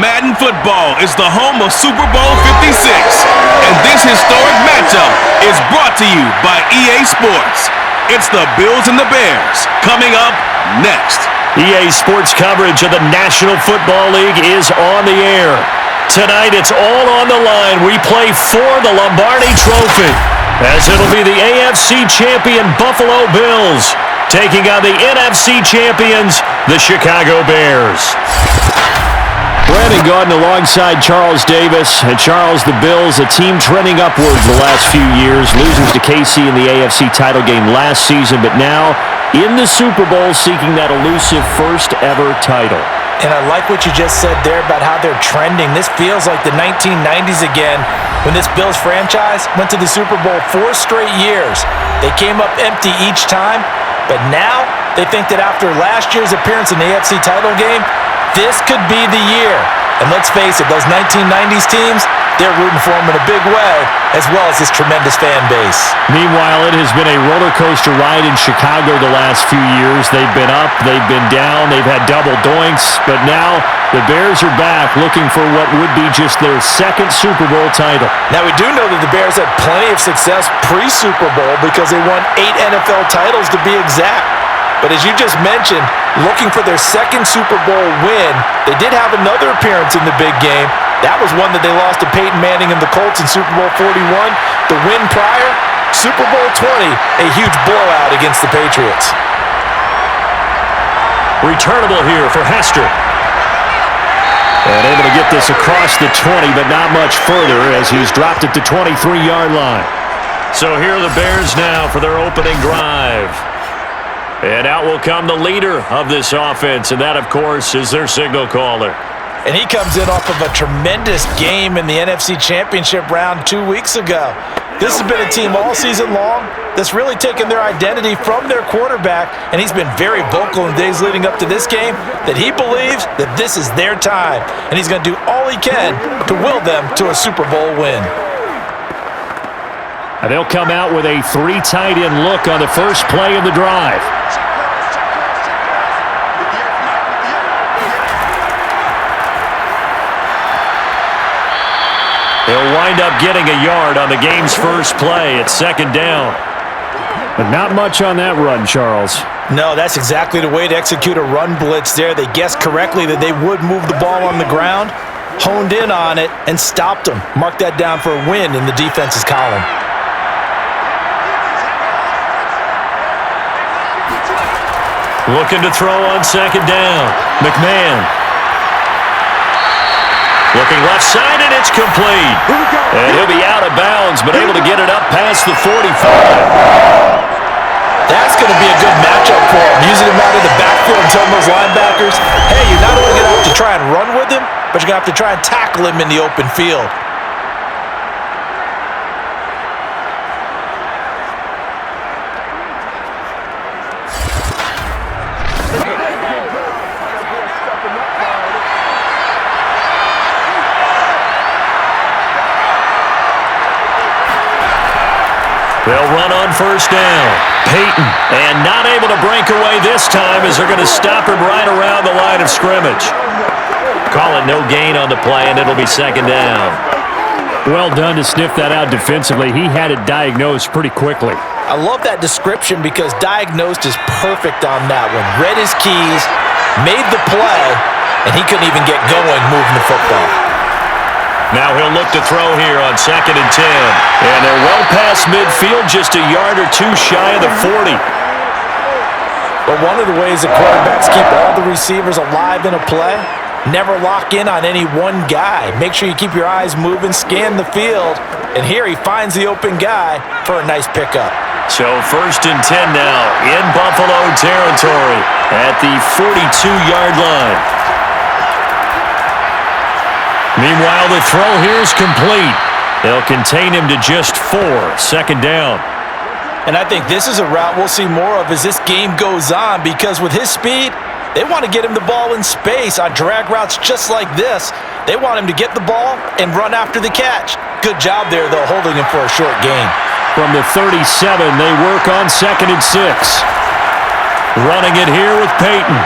Madden Football is the home of Super Bowl 56, and this historic matchup is brought to you by EA Sports. It's the Bills and the Bears coming up next. EA Sports coverage of the National Football League is on the air. Tonight, it's all on the line. We play for the Lombardi Trophy, as it'll be the AFC champion Buffalo Bills taking on the NFC champions, the Chicago Bears. Brandon Gaudin alongside Charles Davis. And Charles, the Bills, a team trending upwards the last few years. Losers to KC in the AFC title game last season, but now in the Super Bowl seeking that elusive first-ever title. And I like what you just said there about how they're trending. This feels like the 1990s again when this Bills franchise went to the Super Bowl 4 straight years. They came up empty each time, but now they think that after last year's appearance in the AFC title game, this could be the year. And let's face it, those 1990s teams, they're rooting for them in a big way, as well as this tremendous fan base. Meanwhile, it has been a roller coaster ride in Chicago the last few years. They've been up, they've been down, they've had double doinks, but now the Bears are back looking for what would be just their second Super Bowl title. Now, we do know that the Bears had plenty of success pre-Super Bowl because they won 8 NFL titles to be exact. But as you just mentioned, looking for their second Super Bowl win, they did have another appearance in the big game. That was one that they lost to Peyton Manning and the Colts in Super Bowl 41. The win prior, Super Bowl 20, a huge blowout against the Patriots. Returnable here for Hester. And able to get this across the 20, but not much further as he's dropped it to 23-yard line. So here are the Bears now for their opening drive. And out will come the leader of this offense, and that, of course, is their signal caller. And he comes in off of a tremendous game in the NFC Championship round 2 weeks ago. This has been a team all season long that's really taken their identity from their quarterback, and he's been very vocal in days leading up to this game that he believes that this is their time, and he's going to do all he can to will them to a Super Bowl win. And they'll come out with a 3 tight end look on the first play of the drive. They'll wind up getting a yard on the game's first play at second down. But not much on that run, Charles. No, that's exactly the way to execute a run blitz there. They guessed correctly that they would move the ball on the ground, honed in on it, and stopped them. Mark that down for a win in the defense's column. Looking to throw on second down. McMahon. Looking left side, and it's complete. And he'll be out of bounds, but able to get it up past the 45. That's going to be a good matchup for him. Using him out of the backfield and telling those linebackers, hey, you're not only going to have to try and run with him, but you're going to have to try and tackle him in the open field. They'll run on first down. Peyton, and not able to break away this time as they're going to stop him right around the line of scrimmage. Call it no gain on the play, and it'll be second down. Well done to sniff that out defensively. He had it diagnosed pretty quickly. I love that description because diagnosed is perfect on that one. Read his keys, made the play, and he couldn't even get going moving the football. Now he'll look to throw here on 2nd and 10. And they're well past midfield, just a yard or two shy of the 40. But one of the ways that quarterbacks keep all the receivers alive in a play, never lock in on any one guy. Make sure you keep your eyes moving, scan the field. And here he finds the open guy for a nice pickup. So 1st and 10 now in Buffalo territory at the 42-yard line. Meanwhile, the throw here is complete. They'll contain him to just 4, second down. And I think this is a route we'll see more of as this game goes on because with his speed, they want to get him the ball in space on drag routes just like this. They want him to get the ball and run after the catch. Good job there, though, holding him for a short gain. From the 37, they work on 2nd and 6. Running it here with Peyton.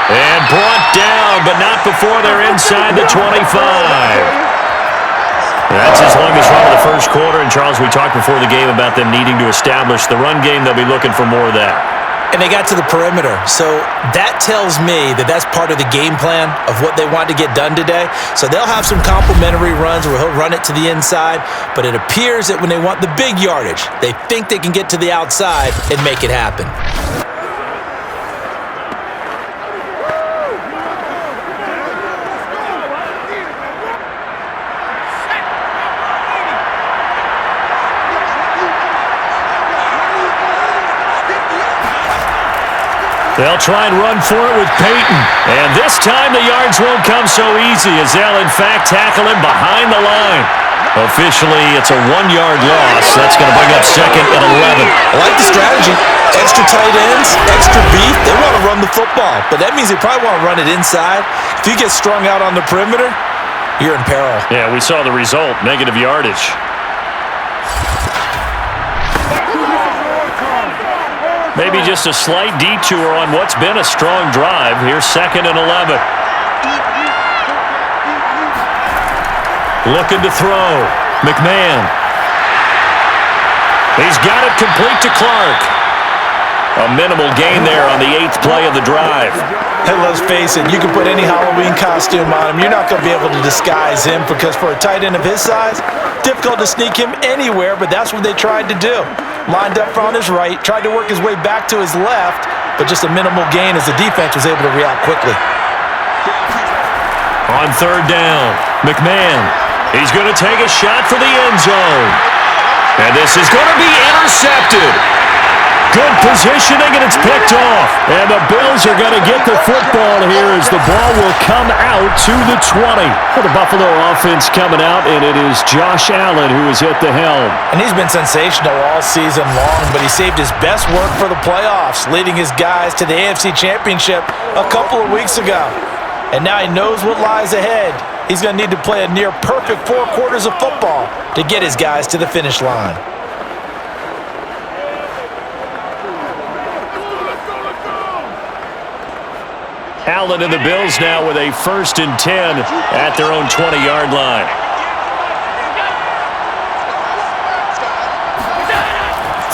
And brought down, but not before they're inside the 25. That's his longest run of the first quarter. And, Charles, we talked before the game about them needing to establish the run game. They'll be looking for more of that. And they got to the perimeter. So that tells me that that's part of the game plan of what they want to get done today. So they'll have some complimentary runs where he'll run it to the inside. But it appears that when they want the big yardage, they think they can get to the outside and make it happen. They'll try and run for it with Peyton. And this time the yards won't come so easy as they'll, in fact, tackle him behind the line. Officially, it's a 1-yard loss. That's going to bring up 2nd and 11. I like the strategy. Extra tight ends, extra beef. They want to run the football, but that means they probably want to run it inside. If you get strung out on the perimeter, you're in peril. Yeah, we saw the result, negative yardage. Maybe just a slight detour on what's been a strong drive. Here's 2nd and 11. Looking to throw. McMahon. He's got it complete to Clark. A minimal gain there on the 8th play of the drive. Hey, let's face it, you can put any Halloween costume on him. You're not going to be able to disguise him because for a tight end of his size, difficult to sneak him anywhere, but that's what they tried to do. Lined up on his right, tried to work his way back to his left, but just a minimal gain as the defense was able to react quickly. On 3rd down, McMahon. He's going to take a shot for the end zone. And this is going to be intercepted. Good positioning, and it's picked off. And the Bills are going to get the football here as the ball will come out to the 20. For the Buffalo offense coming out, and it is Josh Allen who is at the helm. And he's been sensational all season long, but he saved his best work for the playoffs, leading his guys to the AFC Championship a couple of weeks ago. And now he knows what lies ahead. He's going to need to play a near-perfect 4 quarters of football to get his guys to the finish line. Allen and the Bills now with a 1st and 10 at their own 20-yard line.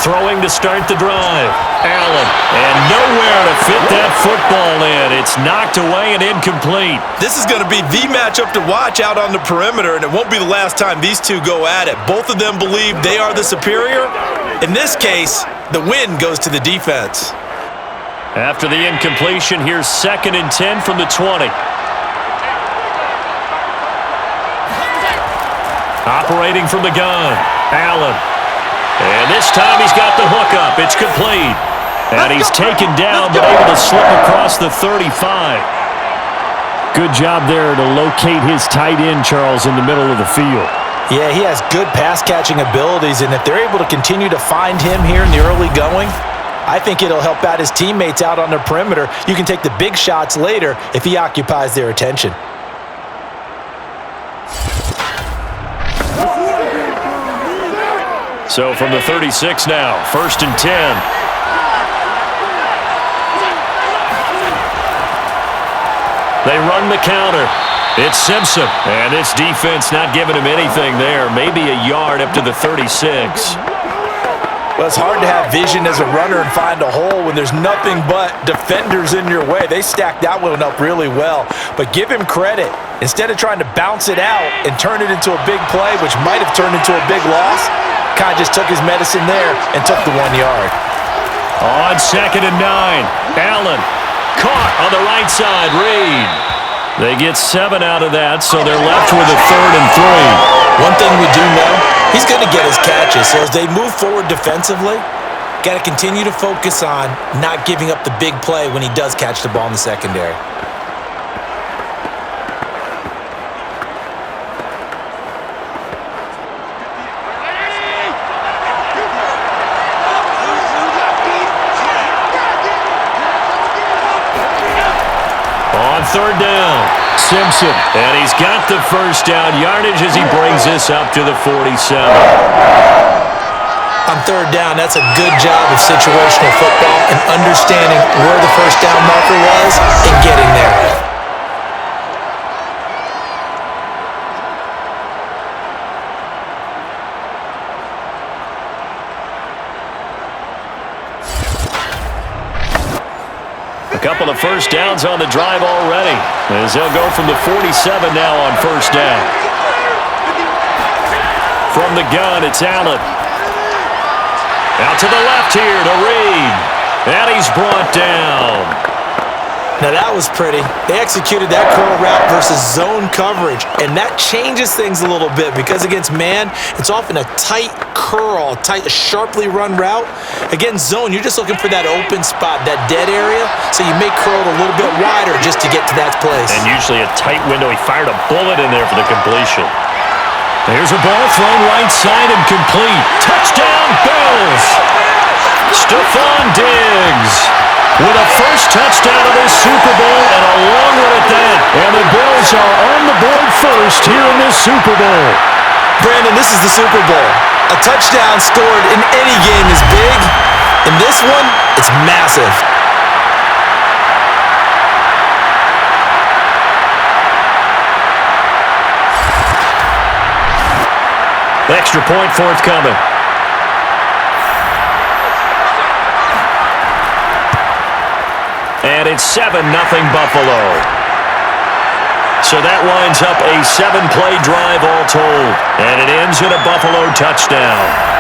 Throwing to start the drive. Allen, and nowhere to fit that football in. It's knocked away and incomplete. This is going to be the matchup to watch out on the perimeter, and it won't be the last time these two go at it. Both of them believe they are the superior. In this case, the win goes to the defense. After the incompletion, here's 2nd and 10 from the 20. Operating from the gun, Allen. And this time he's got the hook up. It's complete. And he's taken down, but able to slip across the 35. Good job there to locate his tight end, Charles, in the middle of the field. Yeah, he has good pass-catching abilities, and if they're able to continue to find him here in the early going, I think it'll help out his teammates out on the perimeter. You can take the big shots later if he occupies their attention. So from the 36 now, 1st and 10. They run the counter. It's Simpson, and this defense not giving him anything there. Maybe a yard up to the 36. Well, it's hard to have vision as a runner and find a hole when there's nothing but defenders in your way. They stacked that one up really well. But give him credit. Instead of trying to bounce it out and turn it into a big play, which might have turned into a big loss, kind of just took his medicine there and took the 1 yard. On 2nd and 9, Allen caught on the right side. Reed. They get 7 out of that, so they're left with a 3rd and 3. One thing we do know, he's going to get his catches. So as they move forward defensively, got to continue to focus on not giving up the big play when he does catch the ball in the secondary. On 3rd down, Simpson. And he's got the 1st down yardage as he brings this up to the 47. On third down, that's a good job of situational football and understanding where the first down marker was and getting there. A couple of first downs on the drive already, as they'll go from the 47 now on first down. From the gun, it's Allen. Out to the left here to Reed. And he's brought down. Now that was pretty. They executed that curl route versus zone coverage, and that changes things a little bit because against man, it's often a tight curl, sharply run route. Against zone, you're just looking for that open spot, that dead area, so you may curl it a little bit wider just to get to that place. And usually a tight window. He fired a bullet in there for the completion. There's a ball thrown right side and complete. Touchdown, Bills! Stephon Diggs with a first touchdown of this Super Bowl and a long one at that. And the Bills are on the board first here in this Super Bowl. Brandon, this is the Super Bowl. A touchdown scored in any game is big. In this one, it's massive. Extra point forthcoming. And it's 7-0 Buffalo. So that winds up a 7-play drive all told. And it ends in a Buffalo touchdown.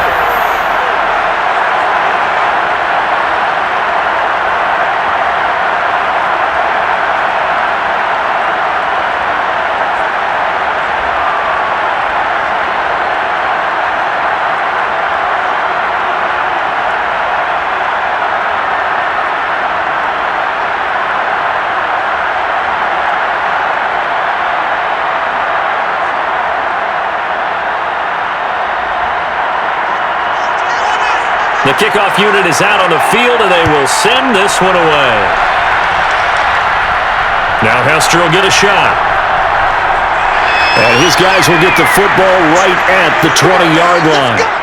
The kickoff unit is out on the field, and they will send this one away. Now Hester will get a shot. And his guys will get the football right at the 20-yard line.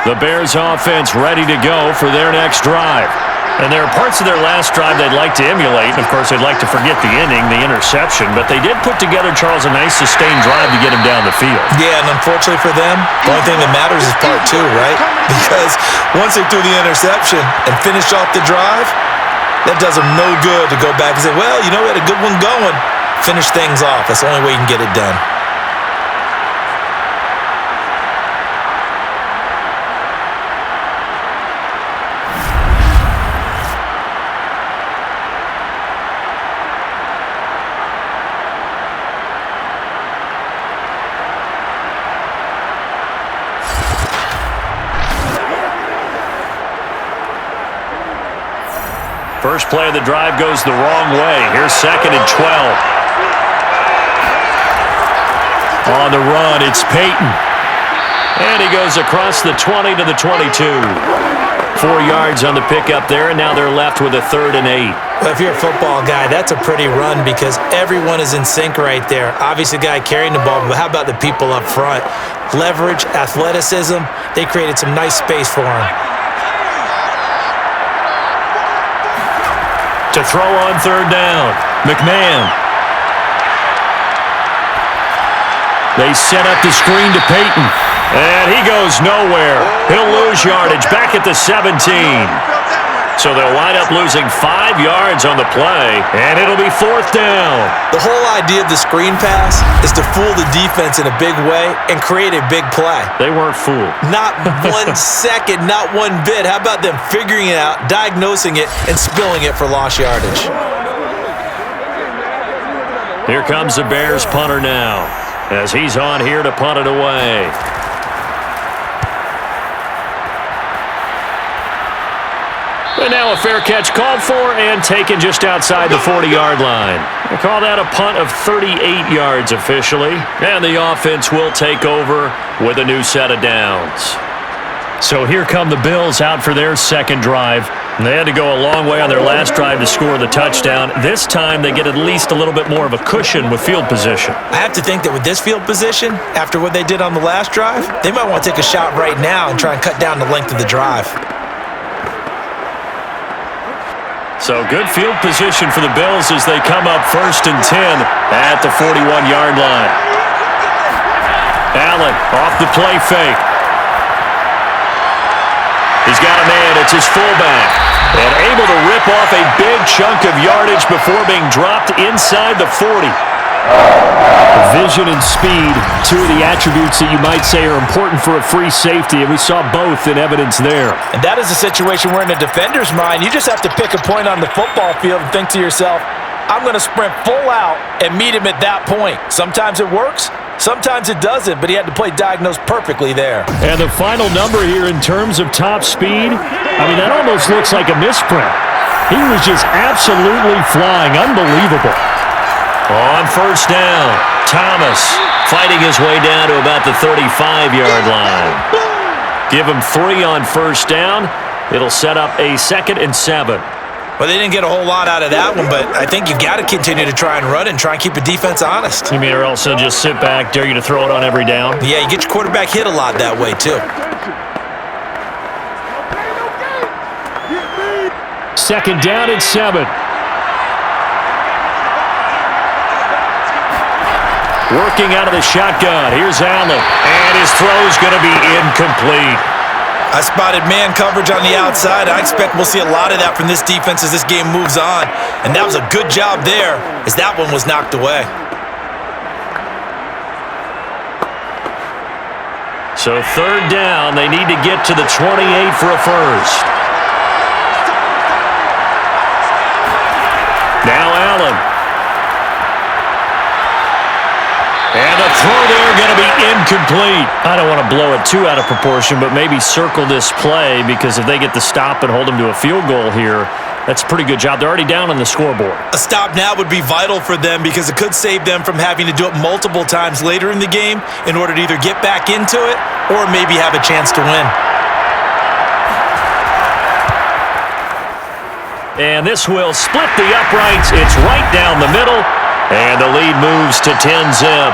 The Bears offense ready to go for their next drive. And there are parts of their last drive they'd like to emulate. Of course, they'd like to forget the inning, the interception. But they did put together, Charles, a nice sustained drive to get him down the field. Yeah, and unfortunately for them, the only thing that matters is part two, right? Because once they threw the interception and finished off the drive, that does them no good to go back and say, well, you know, we had a good one going. Finish things off. That's the only way you can get it done. First play of the drive goes the wrong way. Here's 2nd and 12. On the run, it's Peyton. And he goes across the 20 to the 22. 4 yards on the pickup there, and now they're left with a 3rd and 8. Well, if you're a football guy, that's a pretty run because everyone is in sync right there. Obviously, the guy carrying the ball, but how about the people up front? Leverage, athleticism, they created some nice space for him. To throw on 3rd down, McMahon. They set up the screen to Peyton, and he goes nowhere. He'll lose yardage back at the 17. So they'll wind up losing 5 yards on the play, and it'll be 4th down. The whole idea of the screen pass is to fool the defense in a big way and create a big play. They weren't fooled. Not 1 second, not one bit. How about them figuring it out, diagnosing it, and spilling it for lost yardage? Here comes the Bears punter now, as he's on here to punt it away. And now a fair catch called for and taken just outside the 40-yard line. We'll call that a punt of 38 yards officially. And the offense will take over with a new set of downs. So here come the Bills out for their second drive. They had to go a long way on their last drive to score the touchdown. This time they get at least a little bit more of a cushion with field position. I have to think that with this field position, after what they did on the last drive, they might want to take a shot right now and try and cut down the length of the drive. So good field position for the Bills as they come up 1st and 10 at the 41-yard line. Allen off the play fake. He's got a man. It's his fullback. And able to rip off a big chunk of yardage before being dropped inside the 40. Vision and speed, two of the attributes that you might say are important for a free safety, and we saw both in evidence there. And that is a situation where in a defender's mind, you just have to pick a point on the football field and think to yourself, I'm going to sprint full out and meet him at that point. Sometimes it works, sometimes it doesn't, but he had to play diagnosed perfectly there. And the final number here in terms of top speed, I mean, that almost looks like a misprint. He was just absolutely flying. Unbelievable. On 1st down, Thomas fighting his way down to about the 35-yard line. Give him 3 on 1st down. It'll set up a 2nd and 7. Well, they didn't get a whole lot out of that one, but I think you've got to continue to try and run and try and keep the defense honest. You mean or else they'll just sit back, dare you to throw it on every down? Yeah, you get your quarterback hit a lot that way, too. 2nd down and 7. Working out of the shotgun. Here's Allen. And his throw's going to be incomplete. I spotted man coverage on the outside. I expect we'll see a lot of that from this defense as this game moves on. And that was a good job there as that one was knocked away. So 3rd down, they need to get to the 28 for a first. Now Allen. And the throw there going to be incomplete. I don't want to blow it too out of proportion, but maybe circle this play because if they get the stop and hold them to a field goal here, that's a pretty good job. They're already down on the scoreboard. A stop now would be vital for them because it could save them from having to do it multiple times later in the game in order to either get back into it or maybe have a chance to win. And this will split the uprights. It's right down the middle. And the lead moves to 10-zip.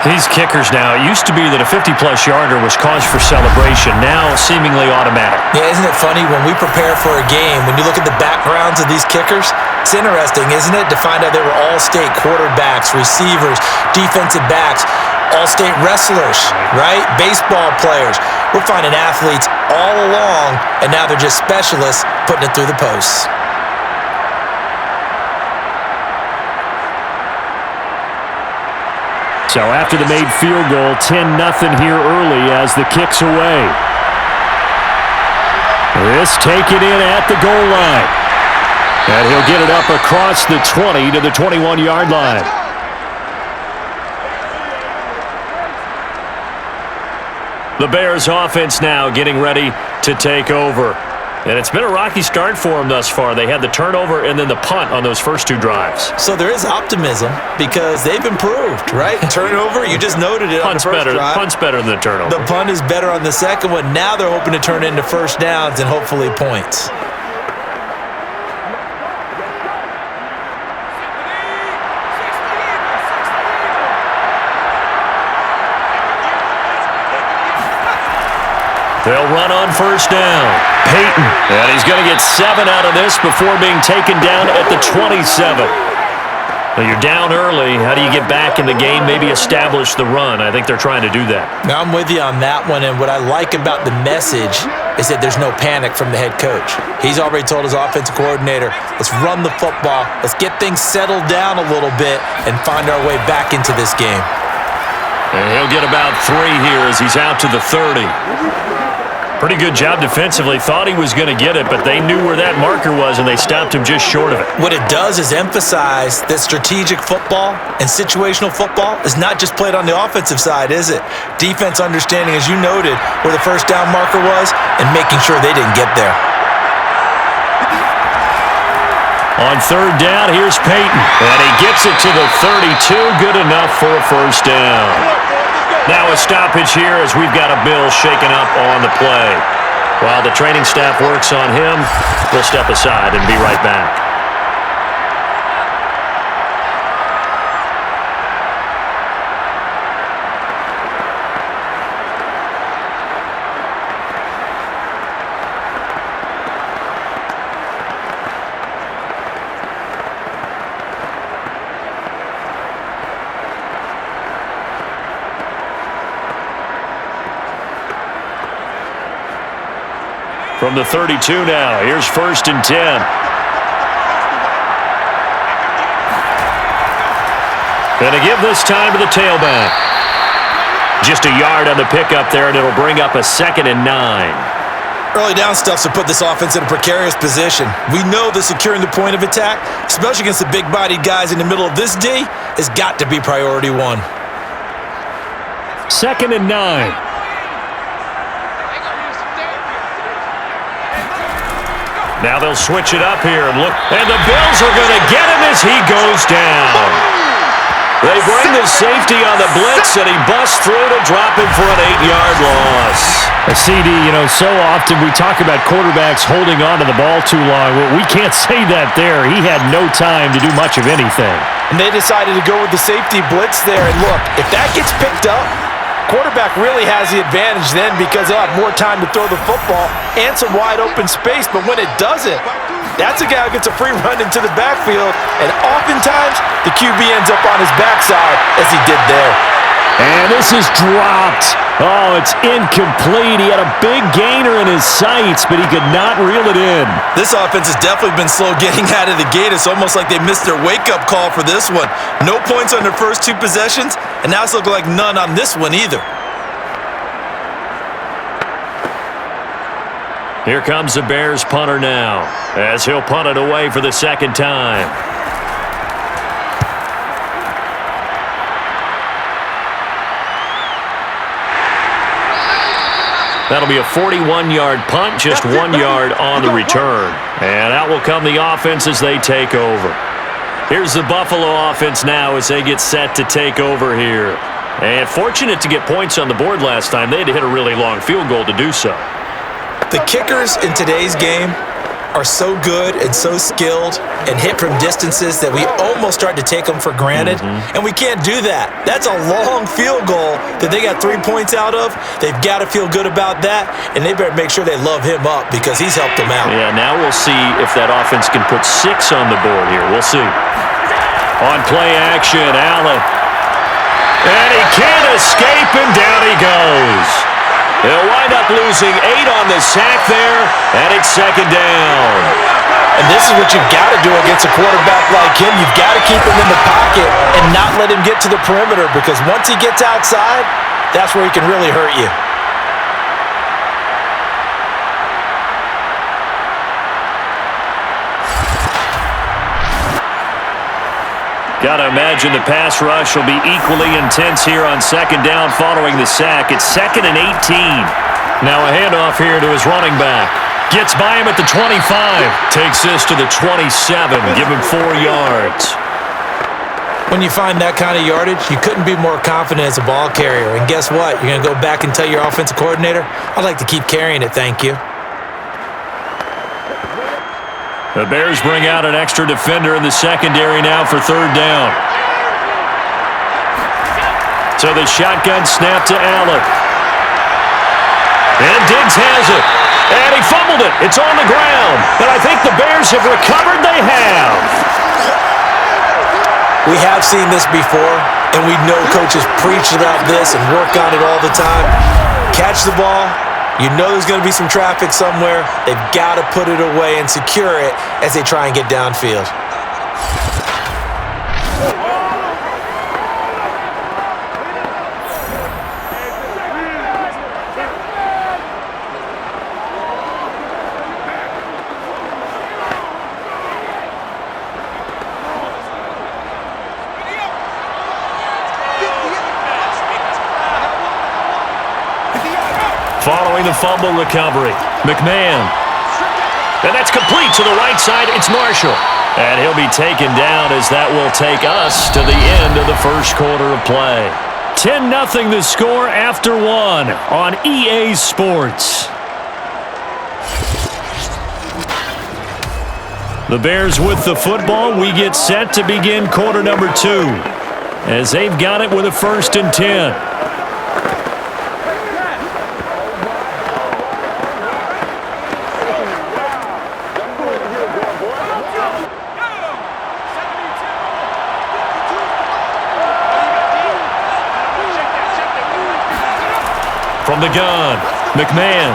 These kickers now, it used to be that a 50-plus yarder was cause for celebration. Now seemingly automatic. Yeah, isn't it funny when we prepare for a game, when you look at the backgrounds of these kickers, it's interesting, isn't it, to find out they were all-state quarterbacks, receivers, defensive backs, all-state wrestlers, right? Baseball players. We're finding athletes all along, and now they're just specialists putting it through the posts. So after the made field goal, 10-0 here early as the kick's away. This taken in at the goal line. And he'll get it up across the 20 to the 21-yard line. The Bears offense now getting ready to take over. And it's been a rocky start for them thus far. They had the turnover and then the punt on those first 2 drives. So there is optimism because they've improved, right? Turnover, you just noted it on the first drive. Punt's better than the turnover. The punt is better on the second one. Now they're hoping to turn into first downs and hopefully points. They'll run on first down. Peyton. And he's going to get 7 out of this before being taken down at the 27. Well, you're down early. How do you get back in the game? Maybe establish the run. I think they're trying to do that. Now, I'm with you on that one, and what I like about the message is that there's no panic from the head coach. He's already told his offensive coordinator, let's run the football, let's get things settled down a little bit and find our way back into this game. And he'll get about 3 here as he's out to the 30. Pretty good job defensively. Thought he was going to get it, but they knew where that marker was, and they stopped him just short of it. What it does is emphasize that strategic football and situational football is not just played on the offensive side, is it? Defense understanding, as you noted, where the first down marker was and making sure they didn't get there. On third down, here's Peyton. And he gets it to the 32. Good enough for a first down. Now a stoppage here as we've got a Bill shaken up on the play. While the training staff works on him, we'll step aside and be right back. From the 32 now, here's 1st and 10. Going to give this time to the tailback. Just a yard on the pickup there, and it'll bring up a 2nd and 9. Early down stuff to put this offense in a precarious position. We know that securing the point of attack, especially against the big-bodied guys in the middle of this D, has got to be priority one. 2nd and 9. Now they'll switch it up here and look. And the Bills are going to get him as he goes down. They bring the safety on the blitz, and he busts through to drop him for an 8-yard loss. A CD, so often we talk about quarterbacks holding on to the ball too long. Well, we can't say that there. He had no time to do much of anything. And they decided to go with the safety blitz there. And look, if that gets picked up, quarterback really has the advantage then because they'll have more time to throw the football and some wide open space. But when it doesn't, that's a guy who gets a free run into the backfield. And oftentimes, the QB ends up on his backside as he did there. And this is dropped. Oh, it's incomplete. He had a big gainer in his sights, but he could not reel it in. This offense has definitely been slow getting out of the gate. It's almost like they missed their wake-up call for this one. No points on their first 2 possessions, and now it's looking like none on this one either. Here comes the Bears punter now, as he'll punt it away for the 2nd time. That'll be a 41-yard punt, just 1 yard on the return. And out will come the offense as they take over. Here's the Buffalo offense now as they get set to take over here. And fortunate to get points on the board last time. They had to hit a really long field goal to do so. The kickers in today's game are so good and so skilled and hit from distances that we almost start to take them for granted. And we can't do that. That's a long field goal that they got 3 points out of. They've got to feel good about that, and they better make sure they love him up because he's helped them out. Yeah, now we'll see if that offense can put 6 on the board here. We'll see. On play action, Allen. And he can't escape, and down he goes. He'll wind up losing 8 on the sack there, and it's 2nd down. And this is what you've got to do against a quarterback like him. You've got to keep him in the pocket and not let him get to the perimeter because once he gets outside, that's where he can really hurt you. Got to imagine the pass rush will be equally intense here on 2nd down following the sack. It's 2nd and 18. Now a handoff here to his running back. Gets by him at the 25. Takes this to the 27. Give him 4 yards. When you find that kind of yardage, you couldn't be more confident as a ball carrier. And guess what? You're going to go back and tell your offensive coordinator, I'd like to keep carrying it, thank you. The Bears bring out an extra defender in the secondary now for 3rd down. So the shotgun snap to Allen. And Diggs has it. And he fumbled it. It's on the ground. And I think the Bears have recovered. They have. We have seen this before, and we know coaches preach about this and work on it all the time. Catch the ball. You know there's going to be some traffic somewhere. They've got to put it away and secure it as they try and get downfield. Following the fumble recovery, McMahon. And that's complete to the right side. It's Marshall. And he'll be taken down as that will take us to the end of the first quarter of play. 10-0 the score after one on EA Sports. The Bears with the football. We get set to begin quarter number 2 as they've got it with a 1st and 10. From the gun, McMahon.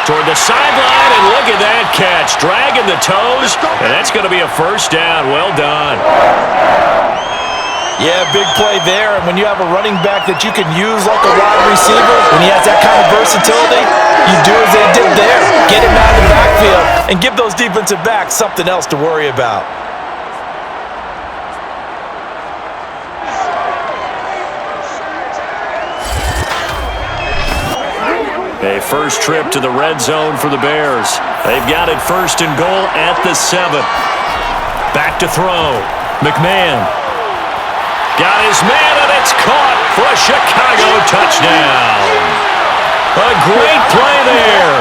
Toward the sideline, and look at that catch. Dragging the toes, and that's going to be a first down. Well done. Yeah, big play there. And when you have a running back that you can use like a wide receiver, when he has that kind of versatility, you do as they did there. Get him out of the backfield and give those defensive backs something else to worry about. A first trip to the red zone for the Bears. They've got it 1st and goal at the 7. Back to throw. McMahon. Got his man, and it's caught for a Chicago touchdown. A great play there.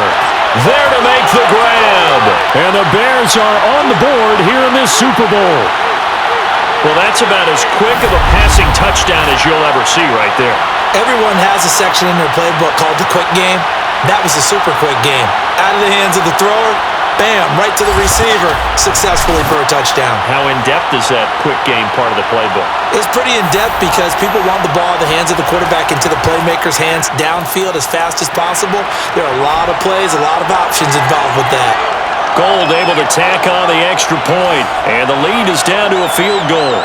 There to make the grab. And the Bears are on the board here in this Super Bowl. Well, that's about as quick of a passing touchdown as you'll ever see right there. Everyone has a section in their playbook called the quick game. That was a super quick game. Out of the hands of the thrower, bam, right to the receiver, successfully for a touchdown. How in-depth is that quick game part of the playbook? It's pretty in-depth because people want the ball in the hands of the quarterback into the playmaker's hands downfield as fast as possible. There are a lot of plays, a lot of options involved with that. Gold able to tack on the extra point, and the lead is down to a field goal.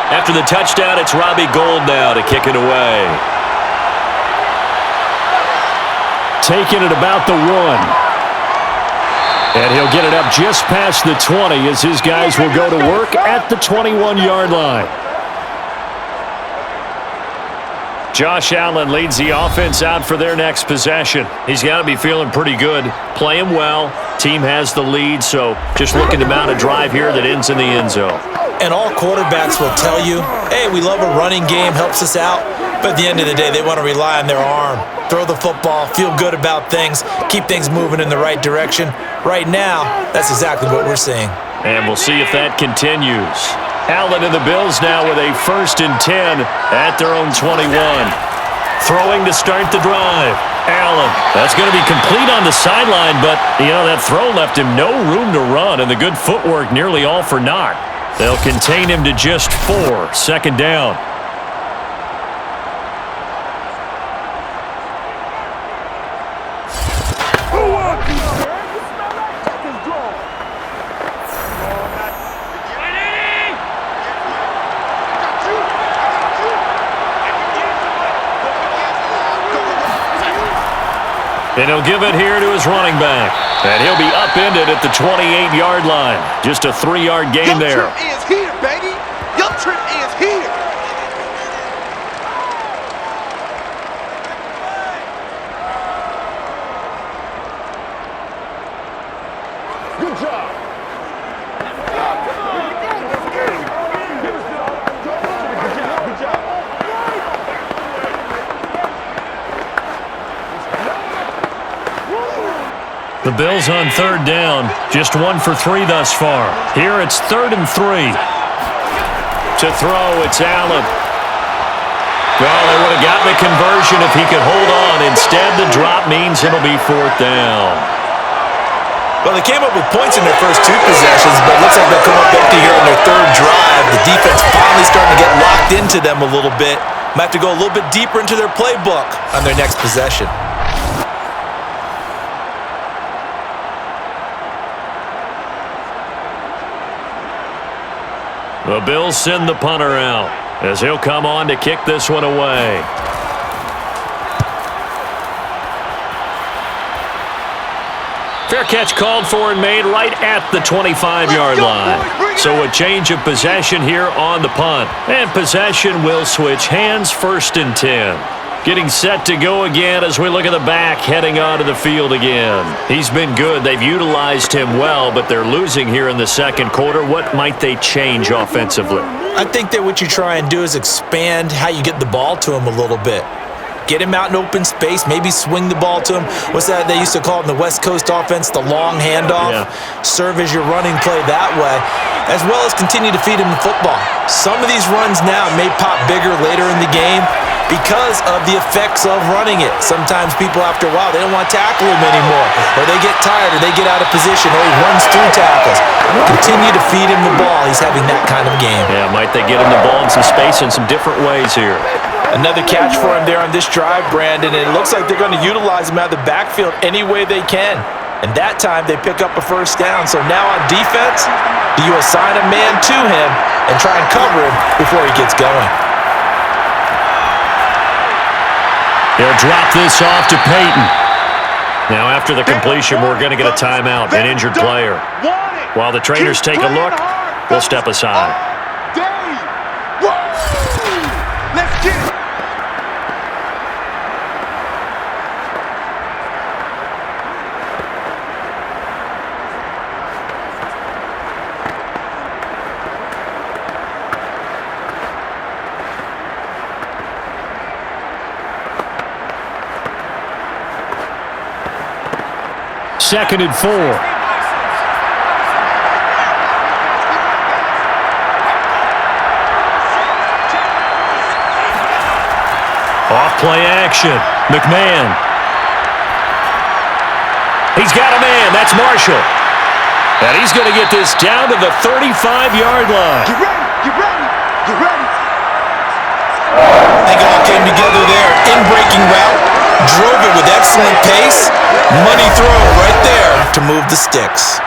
After the touchdown, it's Robbie Gould now to kick it away. Taking it about the 1. And he'll get it up just past the 20 as his guys will go to work at the 21-yard line. Josh Allen leads the offense out for their next possession. He's got to be feeling pretty good, playing well. Team has the lead, so just looking to mount a drive here that ends in the end zone. And all quarterbacks will tell you, hey, we love a running game, helps us out. But at the end of the day, they want to rely on their arm. Throw the football, feel good about things, keep things moving in the right direction. Right now, that's exactly what we're seeing. And we'll see if that continues. Allen and the Bills now with a 1st and 10 at their own 21. Throwing to start the drive. Allen. That's going to be complete on the sideline, but, that throw left him no room to run, and the good footwork nearly all for naught. They'll contain him to just 4. 2nd down. And he'll give it here to his running back. And he'll be upended at the 28-yard line. Just a 3-yard gain there. Your trip is here, baby. Your trip is here. Good job. The Bills on 3rd down. Just 1 for 3 thus far. Here it's 3rd and 3. To throw, it's Allen. Well, they would have gotten the conversion if he could hold on. Instead, the drop means it'll be 4th down. Well, they came up with points in their first 2 possessions, but it looks like they'll come up empty here on their 3rd drive. The defense finally starting to get locked into them a little bit. Might have to go a little bit deeper into their playbook on their next possession. The Bills send the punter out as he'll come on to kick this one away. Fair catch called for and made right at the 25-yard line. So a change of possession here on the punt. And possession will switch hands, 1st and 10. Getting set to go again as we look at the back heading onto the field again. He's been good. They've utilized him well, but they're losing here in the 2nd quarter. What might they change offensively? I think that what you try and do is expand how you get the ball to him a little bit. Get him out in open space, maybe swing the ball to him. What's that they used to call it in the West Coast offense, the long handoff? Yeah. Serve as your running play that way, as well as continue to feed him the football. Some of these runs now may pop bigger later in the game because of the effects of running it. Sometimes people, after a while, they don't want to tackle him anymore, or they get tired, or they get out of position, or he runs through tackles. Continue to feed him the ball. He's having that kind of game. Yeah, might they get him the ball in some space in some different ways here. Another catch for him there on this drive, Brandon, and it looks like they're going to utilize him out of the backfield any way they can. And that time, they pick up a 1st down. So now on defense, do you assign a man to him and try and cover him before he gets going? They'll drop this off to Peyton. Now, after the completion, we're going to get a timeout, an injured player. While the trainers take a look, we'll step aside. Let's get it. Second and 4. Off-play action. McMahon. He's got a man. That's Marshall. And he's going to get this down to the 35-yard line. Get ready. Get ready. Get ready. They all came together there. In-breaking route. Drove it with excellent pace. Money throw right there to move the sticks.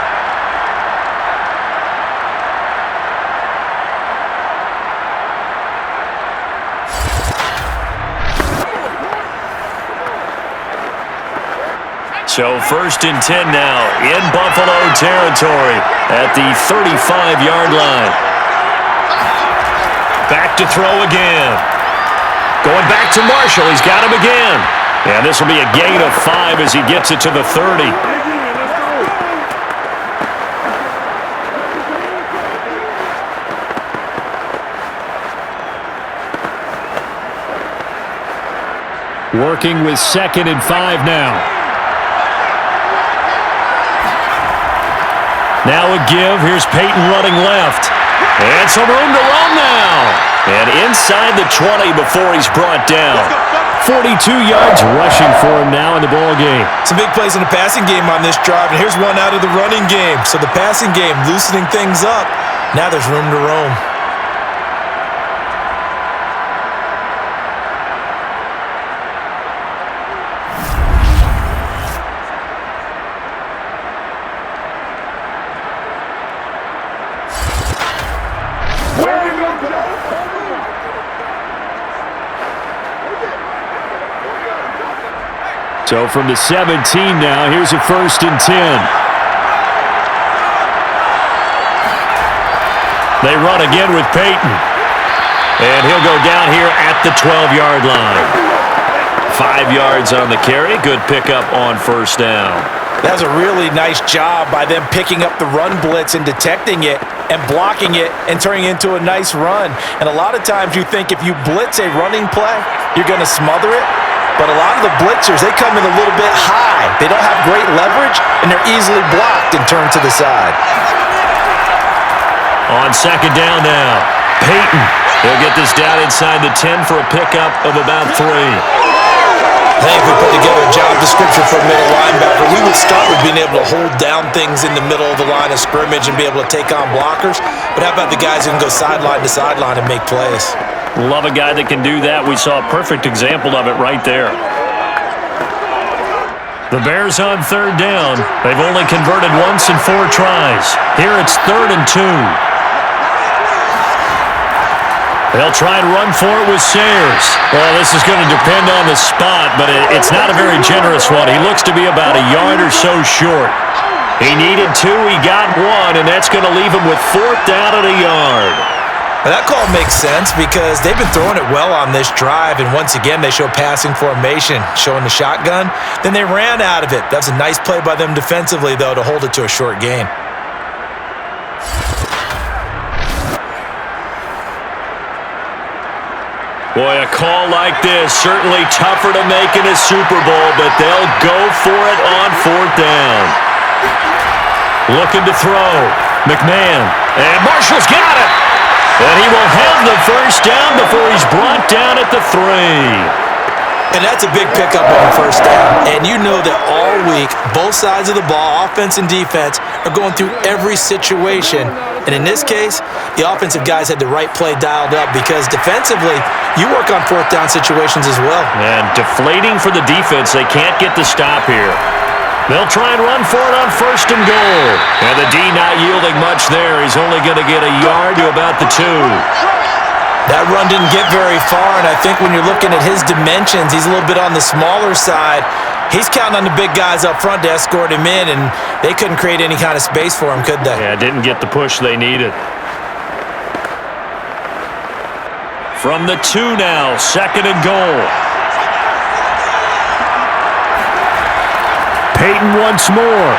So 1st and 10 now in Buffalo territory at the 35-yard line. Back to throw again. Going back to Marshall. He's got him again. And this will be a gain of 5 as he gets it to the 30. Working with 2nd and 5 now. Now a give. Here's Peyton running left. And some room to run now. And inside the 20 before he's brought down. 42 yards rushing for him now in the ball game. Some big plays in the passing game on this drive, and here's one out of the running game. So the passing game loosening things up. Now there's room to roam. So from the 17 now, here's a 1st and 10. They run again with Peyton. And he'll go down here at the 12-yard line. 5 yards on the carry. Good pickup on 1st down. That was a really nice job by them picking up the run blitz and detecting it and blocking it and turning it into a nice run. And a lot of times you think if you blitz a running play, you're going to smother it. But a lot of the blitzers, they come in a little bit high. They don't have great leverage, and they're easily blocked and turned to the side. On 2nd down now, Peyton. He'll get this down inside the 10 for a pickup of about 3. I think if we put together a job description for a middle linebacker, we would start with being able to hold down things in the middle of the line of scrimmage and be able to take on blockers. But how about the guys who can go sideline to sideline and make plays? Love a guy that can do that. We saw a perfect example of it right there. The Bears on third down. They've only converted once in 4 tries. Here it's 3rd and 2. They'll try and run for it with Sayers. Well, this is going to depend on the spot, but it's not a very generous one. He looks to be about a yard or so short. He needed 2, he got 1, and that's going to leave him with 4th down at a yard. Well, that call makes sense because they've been throwing it well on this drive, and once again, they show passing formation, showing the shotgun. Then they ran out of it. That's a nice play by them defensively, though, to hold it to a short gain. Boy, a call like this, certainly tougher to make in a Super Bowl, but they'll go for it on 4th down. Looking to throw. McMahon. And Marshall's got it. And he will have the first down before he's brought down at the 3. And that's a big pickup on 1st down. And you know that all week, both sides of the ball, offense and defense, are going through every situation. And in this case, the offensive guys had the right play dialed up because defensively, you work on 4th down situations as well. And deflating for the defense. They can't get the stop here. They'll try and run for it on 1st and goal. And the D not yielding much there. He's only going to get a yard to about the 2. That run didn't get very far, and I think when you're looking at his dimensions, he's a little bit on the smaller side. He's counting on the big guys up front to escort him in, and they couldn't create any kind of space for him, could they? Yeah, didn't get the push they needed. From the 2 now, 2nd and goal. Peyton once more.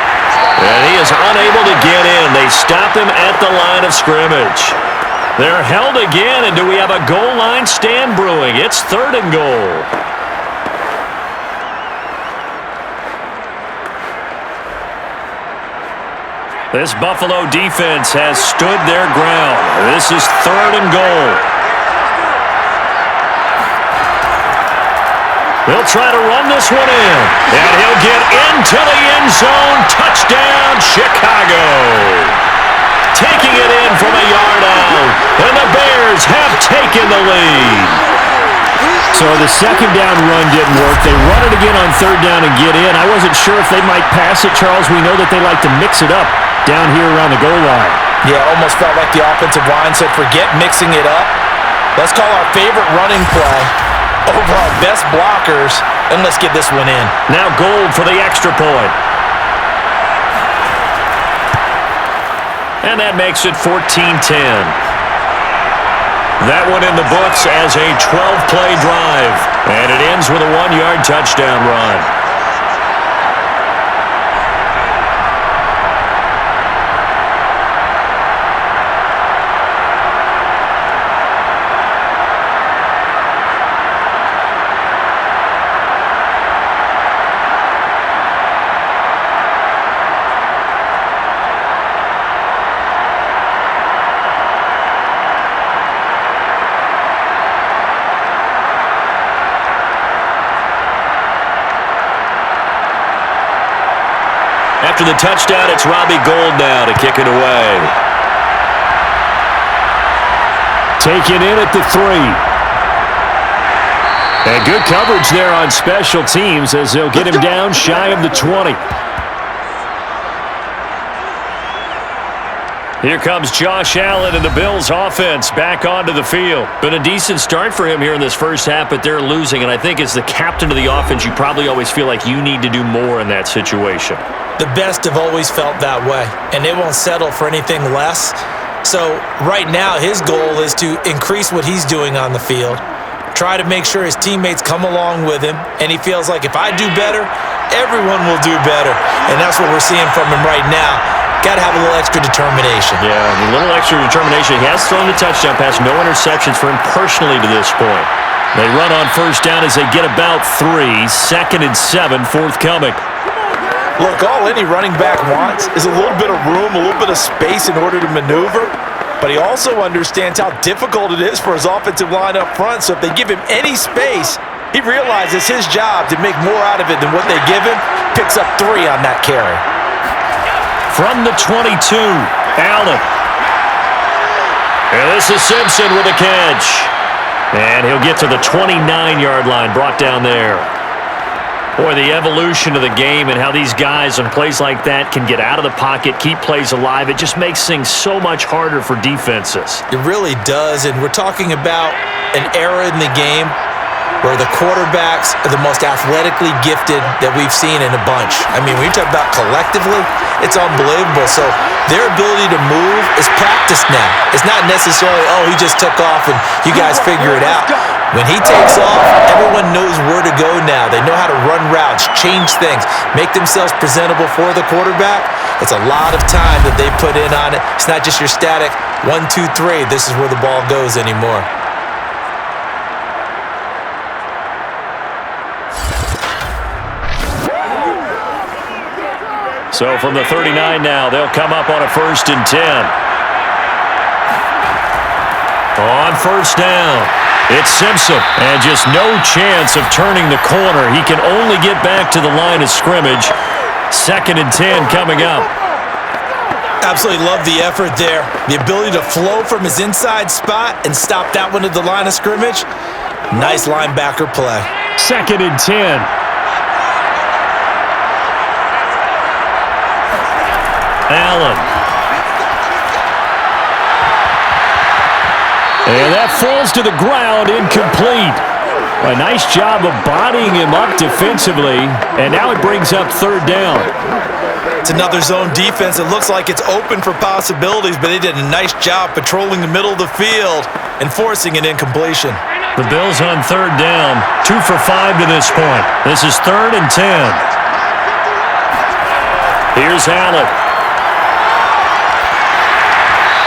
And he is unable to get in. They stop him at the line of scrimmage. They're held again, and do we have a goal line stand brewing? It's 3rd and goal. This Buffalo defense has stood their ground. This is 3rd and goal. They'll try to run this one in, and he'll get into the end zone. Touchdown, Chicago. Taking it in from a yard out, and the Bears have taken the lead. So the 2nd down run didn't work. They run it again on 3rd down and get in. I wasn't sure if they might pass it, Charles. We know that they like to mix it up down here around the goal line. Yeah, almost felt like the offensive line said, forget mixing it up. Let's call our favorite running play over our best blockers, and let's get this one in. Now Gold for the extra point. And that makes it 14-10. That one in the books as a 12-play drive. And it ends with a 1-yard touchdown run. After the touchdown, it's Robbie Gould now to kick it away. Taken in at the 3. And good coverage there on special teams as they'll get him down shy of the 20. Here comes Josh Allen and the Bills offense back onto the field. Been a decent start for him here in this first half, but they're losing. And I think as the captain of the offense, you probably always feel like you need to do more in that situation. The best have always felt that way, and they won't settle for anything less. So right now, his goal is to increase what he's doing on the field, try to make sure his teammates come along with him, and he feels like if I do better, everyone will do better. And that's what we're seeing from him right now. Got to have a little extra determination. Yeah, a little extra determination. He has thrown the touchdown pass, no interceptions for him personally to this point. They run on first down as they get about 3. 2nd and 7 forthcoming. Look, all any running back wants is a little bit of room, a little bit of space in order to maneuver. But he also understands how difficult it is for his offensive line up front. So if they give him any space, He realizes his job to make more out of it than what they give him. Picks up 3 on that carry. From the 22, Allen. And this is Simpson with a catch. And he'll get to the 29-yard line, brought down there. Boy, the evolution of the game and how these guys on plays like that can get out of the pocket, keep plays alive, it just makes things so much harder for defenses. It really does, and we're talking about an era in the game where the quarterbacks are the most athletically gifted that we've seen in a bunch. I mean, when you talk about collectively, it's unbelievable. So their ability to move is practiced now. It's not necessarily, oh, he just took off and you guys figure it out. When he takes off, everyone knows where to go now. They know how to run routes, change things, make themselves presentable for the quarterback. It's a lot of time that they put in on it. It's not just your static 1, 2, 3, this is where the ball goes anymore. So from the 39 now, they'll come up on a 1st and 10. On 1st down, it's Simpson. And just no chance of turning the corner. He can only get back to the line of scrimmage. 2nd and 10 coming up. Absolutely love the effort there. The ability to flow from his inside spot and stop that one at the line of scrimmage. Nice linebacker play. 2nd and 10. Allen. And that falls to the ground, incomplete. A nice job of bodying him up defensively, and now it brings up 3rd down. It's another zone defense. It looks like it's open for possibilities, but they did a nice job patrolling the middle of the field and forcing an incompletion. The Bills on 3rd down, 2 for 5 to this point. This is 3rd and 10. Here's Allen.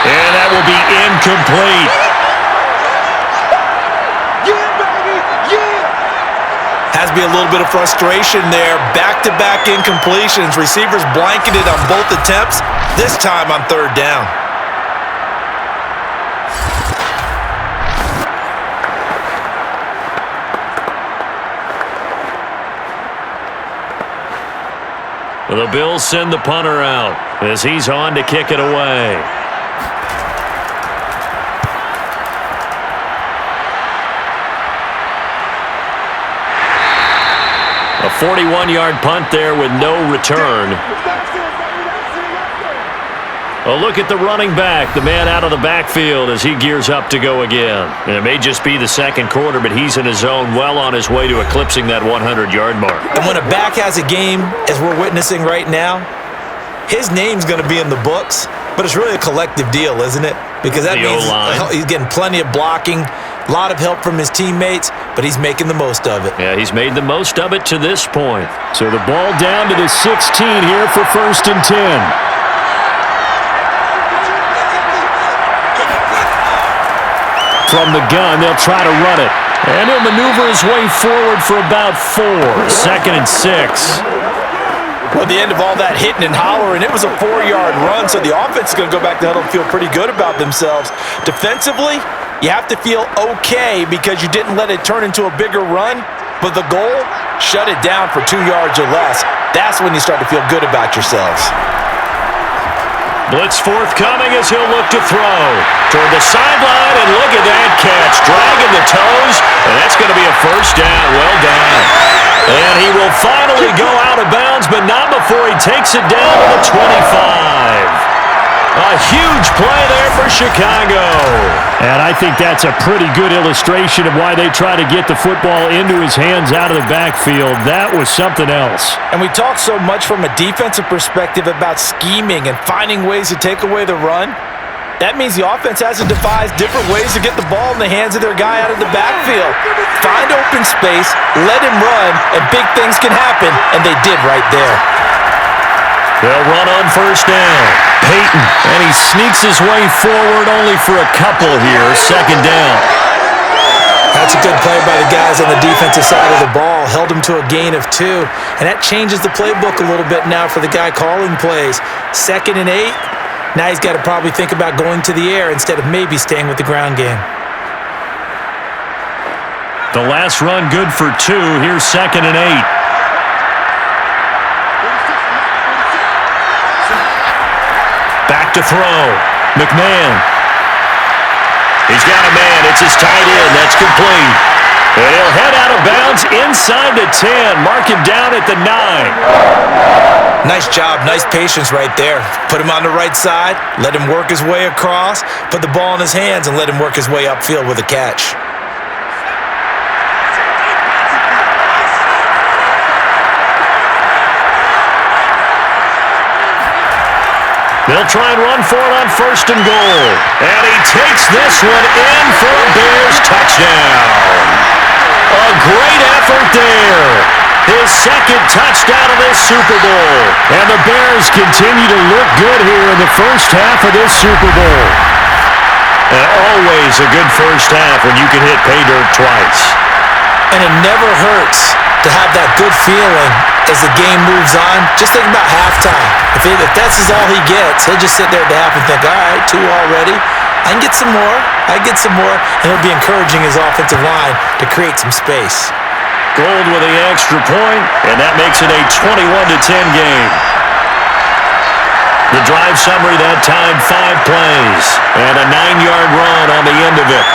And that will be incomplete. Yeah, baby, yeah! Has to be a little bit of frustration there. Back-to-back incompletions. Receivers blanketed on both attempts, this time on 3rd down. The Bills send the punter out as he's on to kick it away. A 41-yard punt there with no return. A look at the running back, the man out of the backfield as he gears up to go again. And it may just be the 2nd quarter, but he's in his zone, well on his way to eclipsing that 100-yard mark. And when a back has a game, as we're witnessing right now, his name's going to be in the books, but it's really a collective deal, isn't it? Because that means he's getting plenty of blocking, a lot of help from his teammates, but he's making the most of it. Yeah, he's made the most of it to this point. So the ball down to the 16 here for 1st and 10. From the gun, they'll try to run it. And he'll maneuver his way forward for about 4. 2nd and 6. Well, the end of all that hitting and hollering, it was a 4-yard run, so the offense is going to go back to huddle and feel pretty good about themselves. Defensively, you have to feel okay because you didn't let it turn into a bigger run, but the goal, shut it down for 2 yards or less. That's when you start to feel good about yourselves. Blitz forthcoming as he'll look to throw. Toward the sideline, and look at that catch. Dragging the toes, and that's going to be a 1st down. Well done. And he will finally go out of bounds, but not before he takes it down to the 25. A huge play there for Chicago. And I think that's a pretty good illustration of why they try to get the football into his hands out of the backfield. That was something else. And we talk so much from a defensive perspective about scheming and finding ways to take away the run. That means the offense has to devise different ways to get the ball in the hands of their guy out of the backfield. Find open space, let him run, and big things can happen, and they did right there. They'll run on 1st down. Peyton, and he sneaks his way forward only for a couple here. 2nd down. That's a good play by the guys on the defensive side of the ball. Held him to a gain of 2, and that changes the playbook a little bit now for the guy calling plays. 2nd and 8. Now he's got to probably think about going to the air instead of maybe staying with the ground game. The last run good for 2. Here's 2nd and 8. Back to throw. McMahon. He's got a man. It's his tight end. That's complete. And he'll head out of bounds inside the 10. Mark him down at the 9. Nice job. Nice patience right there. Put him on the right side. Let him work his way across. Put the ball in his hands and let him work his way upfield with a catch. They'll try and run for it on 1st and goal. And he takes this one in for a Bears touchdown. A great effort there. His 2nd touchdown of this Super Bowl. And the Bears continue to look good here in the first half of this Super Bowl. And always a good first half when you can hit pay dirt twice. And it never hurts to have that good feeling as the game moves on. Just think about halftime. If that's all he gets, he'll just sit there at the half and think, all right, 2 already. I can get some more. I get some more. And he'll be encouraging his offensive line to create some space. Gold with the extra point, and that makes it a 21-10 game. The drive summary that time, 5 plays, and a 9-yard run on the end of it.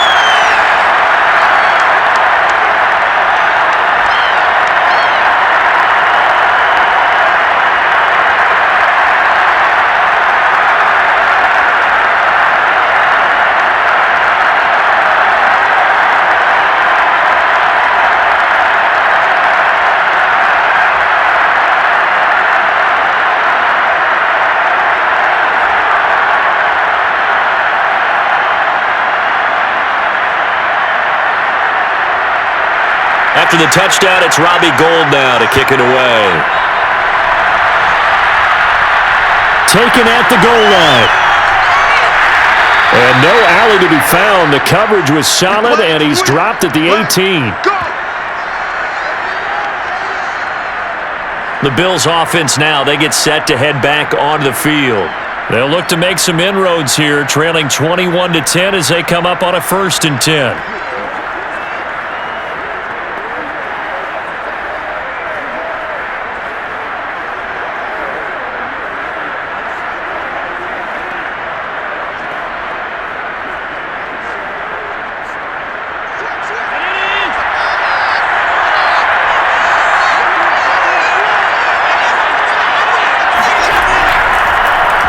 After the touchdown, it's Robbie Gould now to kick it away. Taken at the goal line. And no alley to be found. The coverage was solid, and he's dropped at the 18. The Bills offense now, they get set to head back onto the field. They'll look to make some inroads here, trailing 21-10 as they come up on a 1st and 10.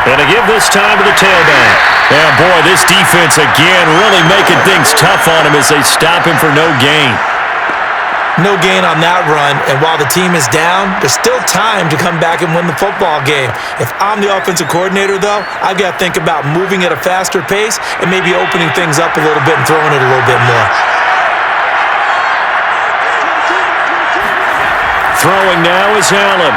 And to give this time to the tailback. Yeah, boy, this defense again really making things tough on him as they stop him for no gain. No gain on that run, and while the team is down, there's still time to come back and win the football game. If I'm the offensive coordinator, though, I've got to think about moving at a faster pace and maybe opening things up a little bit and throwing it a little bit more. Throwing now is Allen.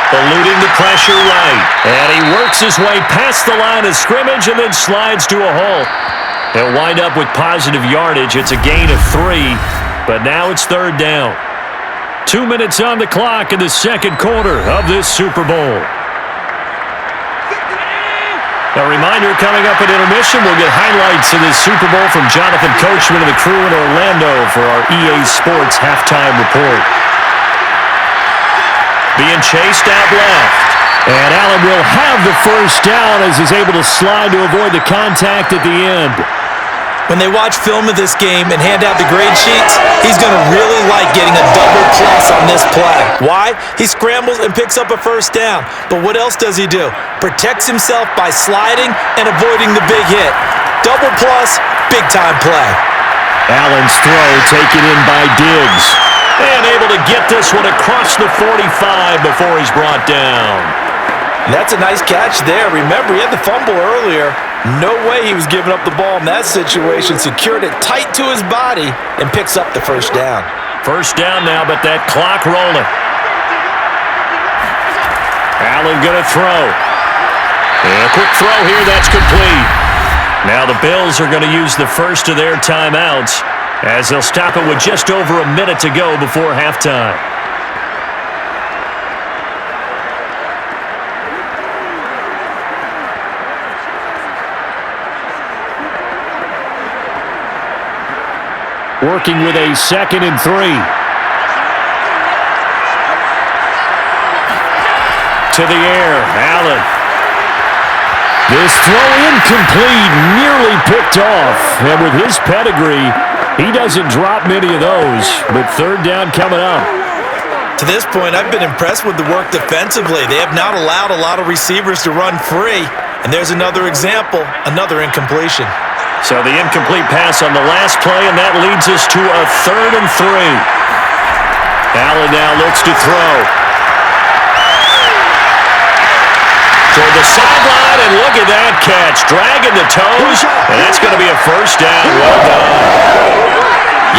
Eluding the pressure right. And he works his way past the line of scrimmage and then slides to a halt. He'll wind up with positive yardage. It's a gain of 3, but now it's 3rd down. 2 minutes on the clock in the 2nd quarter of this Super Bowl. A reminder coming up at intermission, we'll get highlights of this Super Bowl from Jonathan Coachman and the crew in Orlando for our EA Sports halftime report. Being chased out left. And Allen will have the 1st down as he's able to slide to avoid the contact at the end. When they watch film of this game and hand out the grade sheets, he's going to really like getting a double plus on this play. Why? He scrambles and picks up a 1st down. But what else does he do? Protects himself by sliding and avoiding the big hit. Double plus, big-time play. Allen's throw taken in by Diggs. And able to get this one across the 45 before he's brought down. That's a nice catch there. Remember, he had the fumble earlier. No way he was giving up the ball in that situation. Secured it tight to his body and picks up the 1st down. 1st down now, but that clock rolling. Allen going to throw. And a quick throw here, that's complete. Now the Bills are going to use the first of their timeouts as they'll stop it with just over a minute to go before halftime. working with a 2nd and 3. To the air, Allen. This throw incomplete, nearly picked off. And with his pedigree, he doesn't drop many of those. But 3rd down coming up. To this point, I've been impressed with the work defensively. They have not allowed a lot of receivers to run free. And there's another example, another incompletion. So the incomplete pass on the last play, and that leads us to a 3rd and 3. Allen now looks to throw. Toward the sideline, and look at that catch. Dragging the toes, and that's going to be a 1st down. Well done.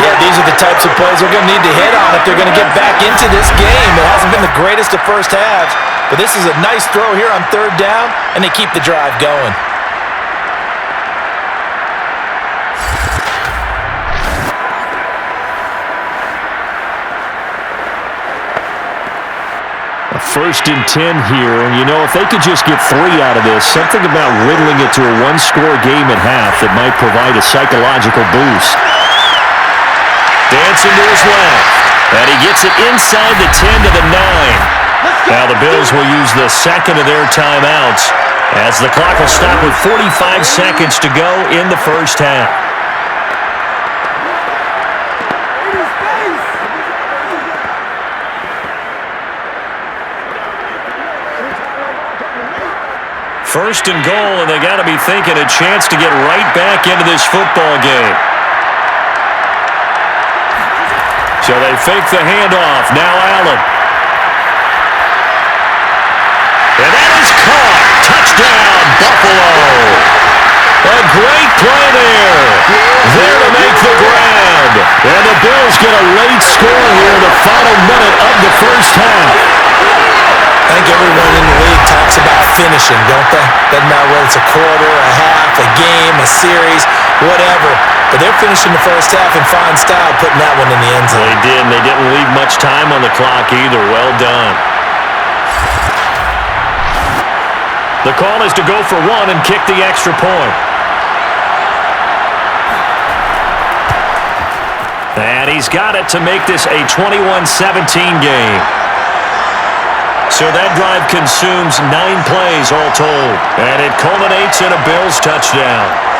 Yeah, these are the types of plays they're going to need to hit on if they're going to get back into this game. It hasn't been the greatest of first halves, but this is a nice throw here on 3rd down, and they keep the drive going. A 1st and 10 here, and you know, if they could just get 3 out of this, something about whittling it to a 1-score game at half that might provide a psychological boost. Dancing to his left. And he gets it inside the 10 to the 9. Now the Bills will use the 2nd of their timeouts as the clock will stop with 45 seconds to go in the 1st half. First and goal, and they got to be thinking a chance to get right back into this football game. So they fake the handoff. Now Allen. And that is caught. Touchdown, Buffalo. A great play there. There to make the grab. And the Bills get a late score here in the final minute of the 1st half. I think everyone in the league talks about finishing, don't they? Doesn't matter whether it's a quarter, a half, a game, a series, whatever. But they're finishing the 1st half in fine style, putting that one in the end zone. They did, and they didn't leave much time on the clock either. Well done. The call is to go for 1 and kick the extra point. And he's got it to make this a 21-17 game. So that drive consumes 9 plays all told. And it culminates in a Bills touchdown.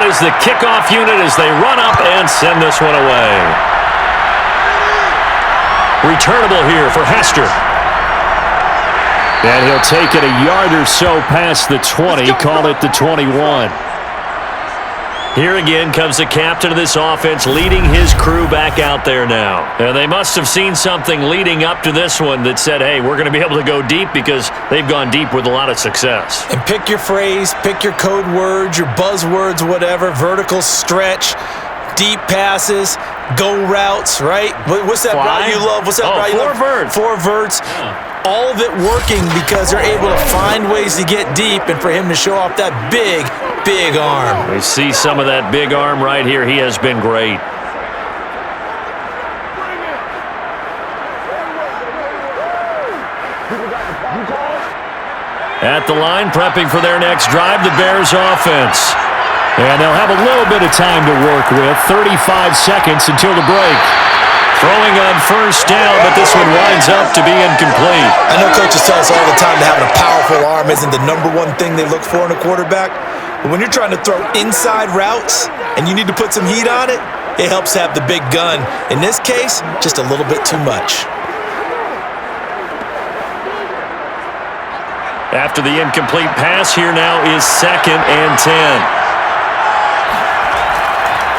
Is the kickoff unit as they run up and send this one away. Returnable here for Hester. And he'll take it a yard or so past the 20, call it the 21. Here again comes the captain of this offense leading his crew back out there now. And they must have seen something leading up to this one that said, hey, we're going to be able to go deep because they've gone deep with a lot of success. And pick your phrase, pick your code words, your buzzwords, whatever, vertical stretch, deep passes, go routes, right? What's that route you love? What's that route you love? 4 verts. 4 verts. Yeah. All of it working because they're able to find ways to get deep and for him to show off that big arm. We see some of that big arm right here. He has been great. At the line, prepping for their next drive, the Bears offense. And they'll have a little bit of time to work with, 35 seconds until the break. Throwing on 1st down, but this one winds up to be incomplete. I know coaches tell us all the time that having a powerful arm isn't the #1 thing they look for in a quarterback. But when you're trying to throw inside routes and you need to put some heat on it, it helps have the big gun. In this case, just a little bit too much. After the incomplete pass, here now is 2nd and 10.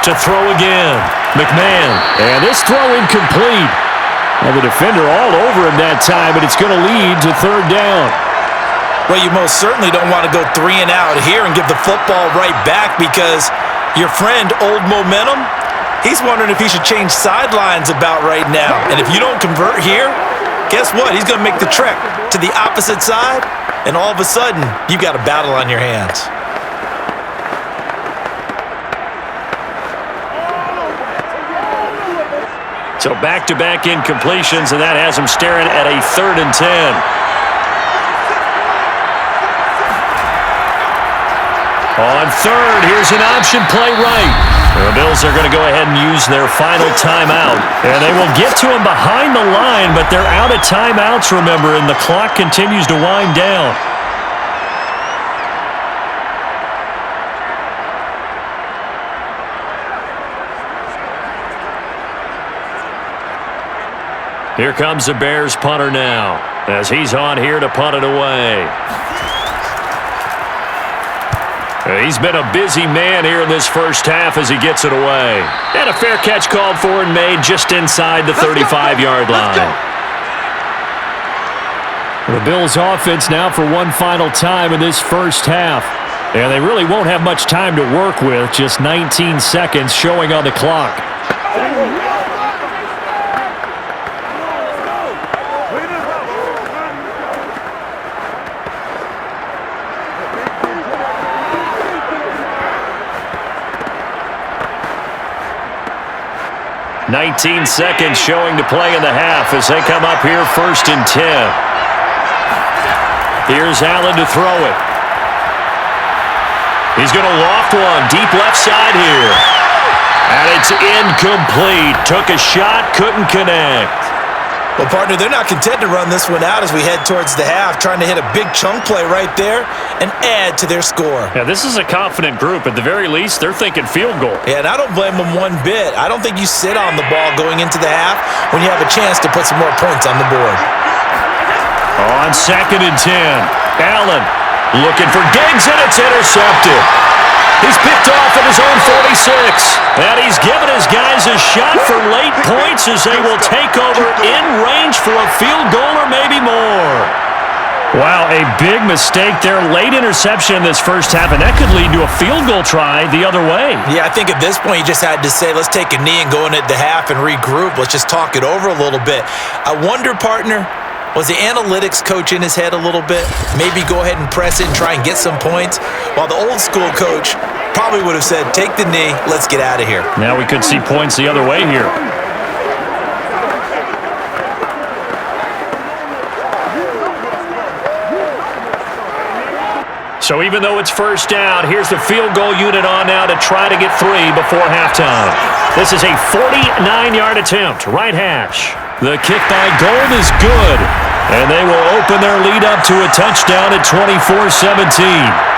To throw again, McMahon. And this throw incomplete. And the defender all over him that time, and it's going to lead to 3rd down. Well, you most certainly don't want to go 3 and out here and give the football right back, because your friend, Old Momentum, he's wondering if he should change sidelines about right now. And if you don't convert here, guess what? He's going to make the trek to the opposite side, and all of a sudden, you got a battle on your hands. So back-to-back incompletions, and that has him staring at a 3rd and 10. On 3rd, here's an option play right. The Bills are going to go ahead and use their final timeout. And they will get to him behind the line, but they're out of timeouts, remember, and the clock continues to wind down. Here comes the Bears punter now, as he's on here to punt it away. He's been a busy man here in this first half as he gets it away. And a fair catch called for and made just inside the 35-yard line. The Bills' offense now for one final time in this first half. And they really won't have much time to work with, just 19 seconds showing on the clock. 19 seconds showing to play in the half as they come up here 1st and 10. Here's Allen to throw it. He's going to loft one deep left side here. And it's incomplete. Took a shot, couldn't connect. Well, partner, they're not content to run this one out as we head towards the half, trying to hit a big chunk play right there and add to their score. Yeah, this is a confident group. At the very least, they're thinking field goal. Yeah, and I don't blame them one bit. I don't think you sit on the ball going into the half when you have a chance to put some more points on the board. On 2nd and 10, Allen looking for Diggs, and it's intercepted. He's picked off at his own 46. And he's given his guys a shot for late points as they will take over in range for a field goal or maybe more. Wow, a big mistake there. Late interception in this first half, and that could lead to a field goal try the other way. Yeah, I think at this point you just had to say, let's take a knee and go into the half and regroup. Let's just talk it over a little bit. I wonder, partner, was the analytics coach in his head a little bit? Maybe go ahead and press it and try and get some points? While the old school coach probably would have said, take the knee, let's get out of here. Now we could see points the other way here. So even though it's first down, here's the field goal unit on now to try to get 3 before halftime. This is a 49-yard attempt, right hash. The kick by Gold is good, and they will open their lead up to a touchdown at 24-17.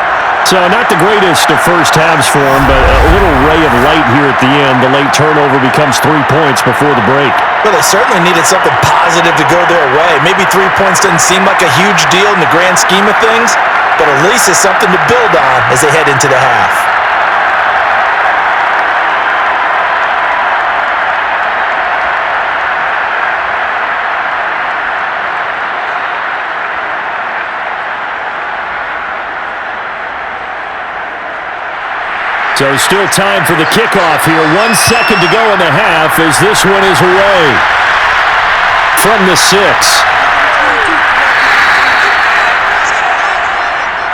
So not the greatest of first halves for him, but a little ray of light here at the end. The late turnover becomes 3 points before the break. Well, they certainly needed something positive to go their way. Maybe 3 points doesn't seem like a huge deal in the grand scheme of things, but at least it's something to build on as they head into the half. So still time for the kickoff here. 1 second to go in the half as this one is away from the 6.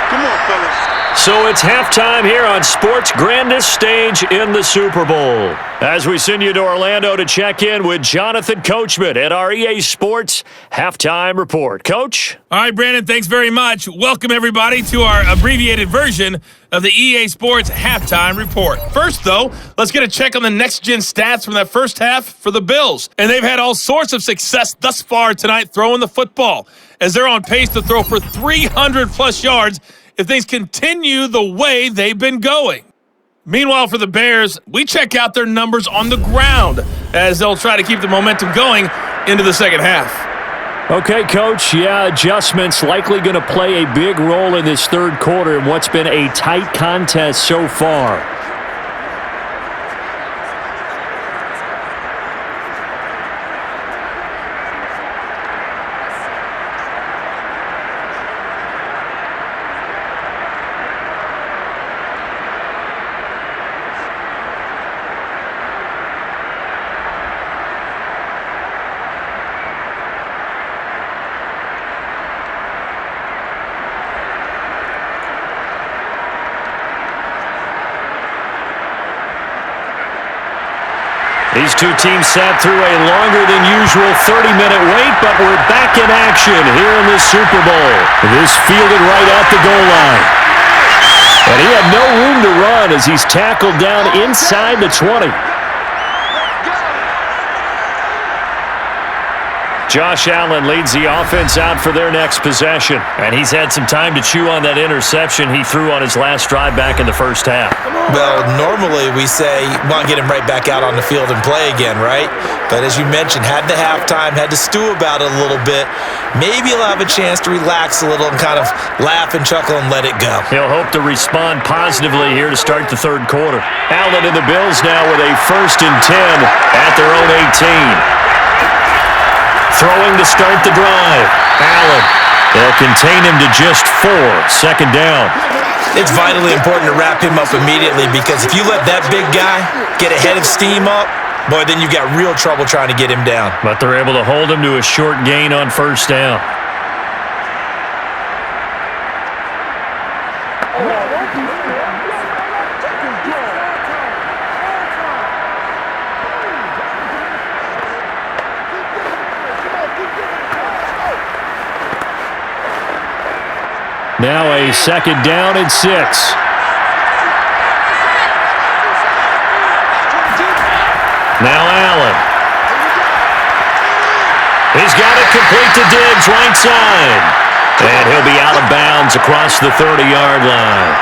Come on, fellas. So it's halftime here on sports' grandest stage in the Super Bowl. As we send you to Orlando to check in with Jonathan Coachman at our EA Sports Halftime Report. Coach? All right, Brandon, thanks very much. Welcome, everybody, to our abbreviated version of the EA Sports Halftime Report. First, though, let's get a check on the next-gen stats from that first half for the Bills. And they've had all sorts of success thus far tonight throwing the football, as they're on pace to throw for 300-plus yards if things continue the way they've been going. Meanwhile, for the Bears, we check out their numbers on the ground as they'll try to keep the momentum going into the second half. Okay, Coach. Yeah, adjustments likely going to play a big role in this third quarter in what's been a tight contest so far. These two teams sat through a longer than usual 30-minute wait, but we're back in action here in the Super Bowl. This fielded right at the goal line. And he had no room to run as he's tackled down inside the 20. Josh Allen leads the offense out for their next possession. And he's had some time to chew on that interception he threw on his last drive back in the first half. Well, normally we say, want to get him right back out on the field and play again, right? But as you mentioned, had the halftime, had to stew about it a little bit. Maybe he'll have a chance to relax a little and kind of laugh and chuckle and let it go. He'll hope to respond positively here to start the third quarter. Allen and the Bills now with a 1st and 10 at their own 18. Throwing to start the drive. Allen. They'll contain him to just 4. 2nd down. It's vitally important to wrap him up immediately because if you let that big guy get a head of steam up, boy, then you've got real trouble trying to get him down. But they're able to hold him to a short gain on 1st down. Now a 2nd down and 6. Now Allen. He's got it complete to Diggs, right side. And he'll be out of bounds across the 30-yard line.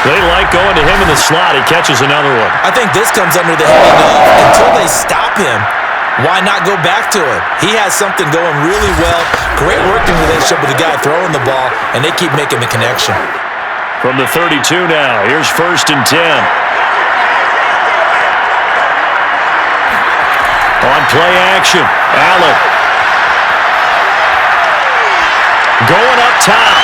They like going to him in the slot. He catches another one. I think this comes under the heading of until they stop him, why not go back to him? He has something going really well. Great working relationship with the guy throwing the ball, and they keep making the connection. From the 32 now, here's 1st and 10. On play action, Allen. Going up top.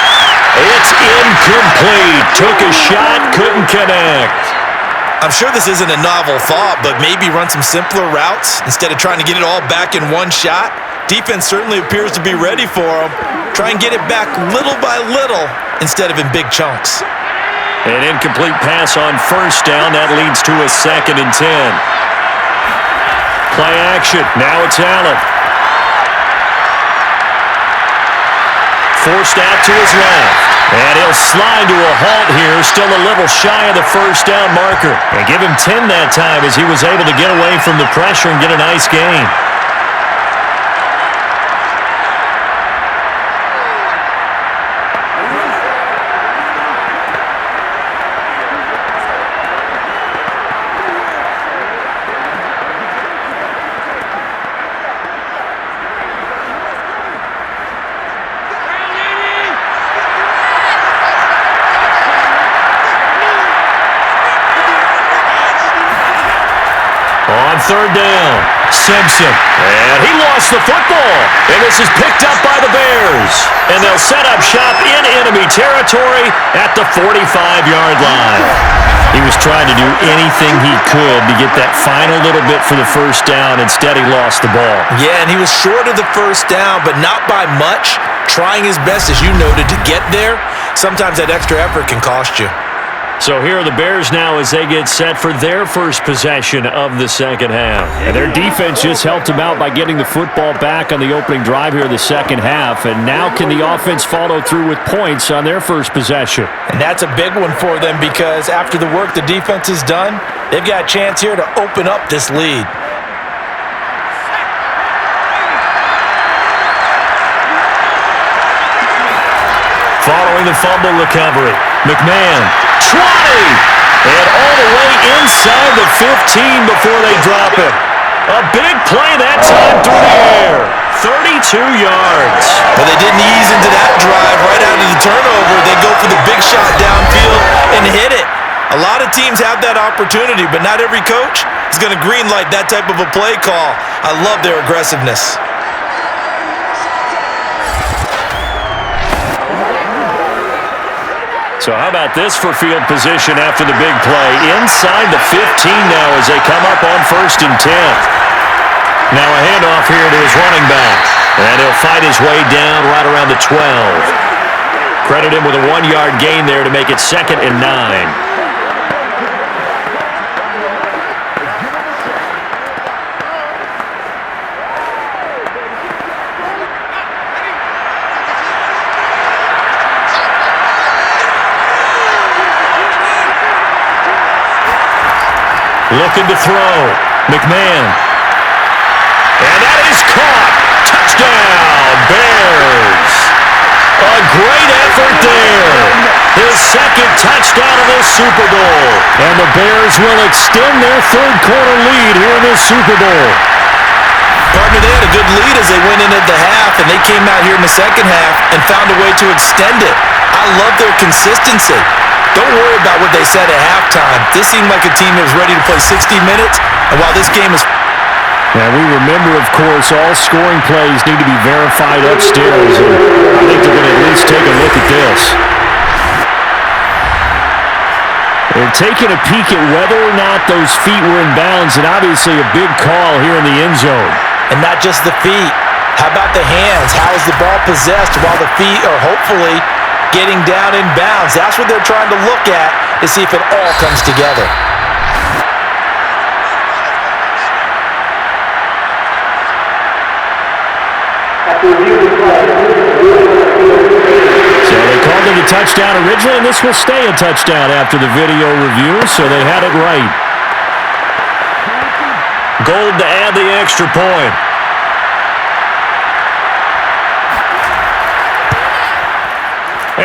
It's incomplete. Took a shot, couldn't connect. I'm sure this isn't a novel thought, but maybe run some simpler routes instead of trying to get it all back in one shot. Defense certainly appears to be ready for him. Try and get it back little by little instead of in big chunks. An incomplete pass on 1st down. That leads to a 2nd and 10. Play action. Now it's Allen. Forced out to his left. And he'll slide to a halt here, still a little shy of the 1st down marker. And give him 10 that time as he was able to get away from the pressure and get a nice gain. On 3rd down, Simpson. And he lost the football. And this is picked up by the Bears. And they'll set up shop in enemy territory at the 45-yard line. He was trying to do anything he could to get that final little bit for the 1st down. Instead, he lost the ball. Yeah, and he was short of the 1st down, but not by much. Trying his best, as you noted, to get there. Sometimes that extra effort can cost you. So here are the Bears now as they get set for their first possession of the 2nd half. And their defense just helped them out by getting the football back on the opening drive here in the 2nd half. And now can the offense follow through with points on their first possession? And that's a big one for them because after the work the defense has done, they've got a chance here to open up this lead. Following the fumble recovery, McMahon, 20! And all the way inside the 15 before they drop it. A big play that time through the air. 32 yards. But they didn't ease into that drive right out of the turnover. They go for the big shot downfield and hit it. A lot of teams have that opportunity, but not every coach is going to greenlight that type of a play call. I love their aggressiveness. So how about this for field position after the big play? Inside the 15 now as they come up on 1st and 10. Now a handoff here to his running back. And he'll fight his way down right around the 12. Credit him with a 1-yard gain there to make it 2nd and 9. Looking to throw. McMahon. And that is caught. Touchdown, Bears. A great effort there. His second touchdown of this Super Bowl. And the Bears will extend their third-quarter lead here in this Super Bowl. Partner, they had a good lead as they went into the half, and they came out here in the second half and found a way to extend it. I love their consistency. Don't worry about what they said at halftime. This seemed like a team that was ready to play 60 minutes, and while this game is... Now, we remember, of course, all scoring plays need to be verified upstairs, and I think they're going to at least take a look at this. They're taking a peek at whether or not those feet were in bounds, and obviously a big call here in the end zone. And not just the feet. How about the hands? How is the ball possessed while the feet are hopefully getting down in bounds? That's what they're trying to look at to see if it all comes together. So they called it a touchdown originally, and this will stay a touchdown after the video review, so they had it right. Gold to add the extra point.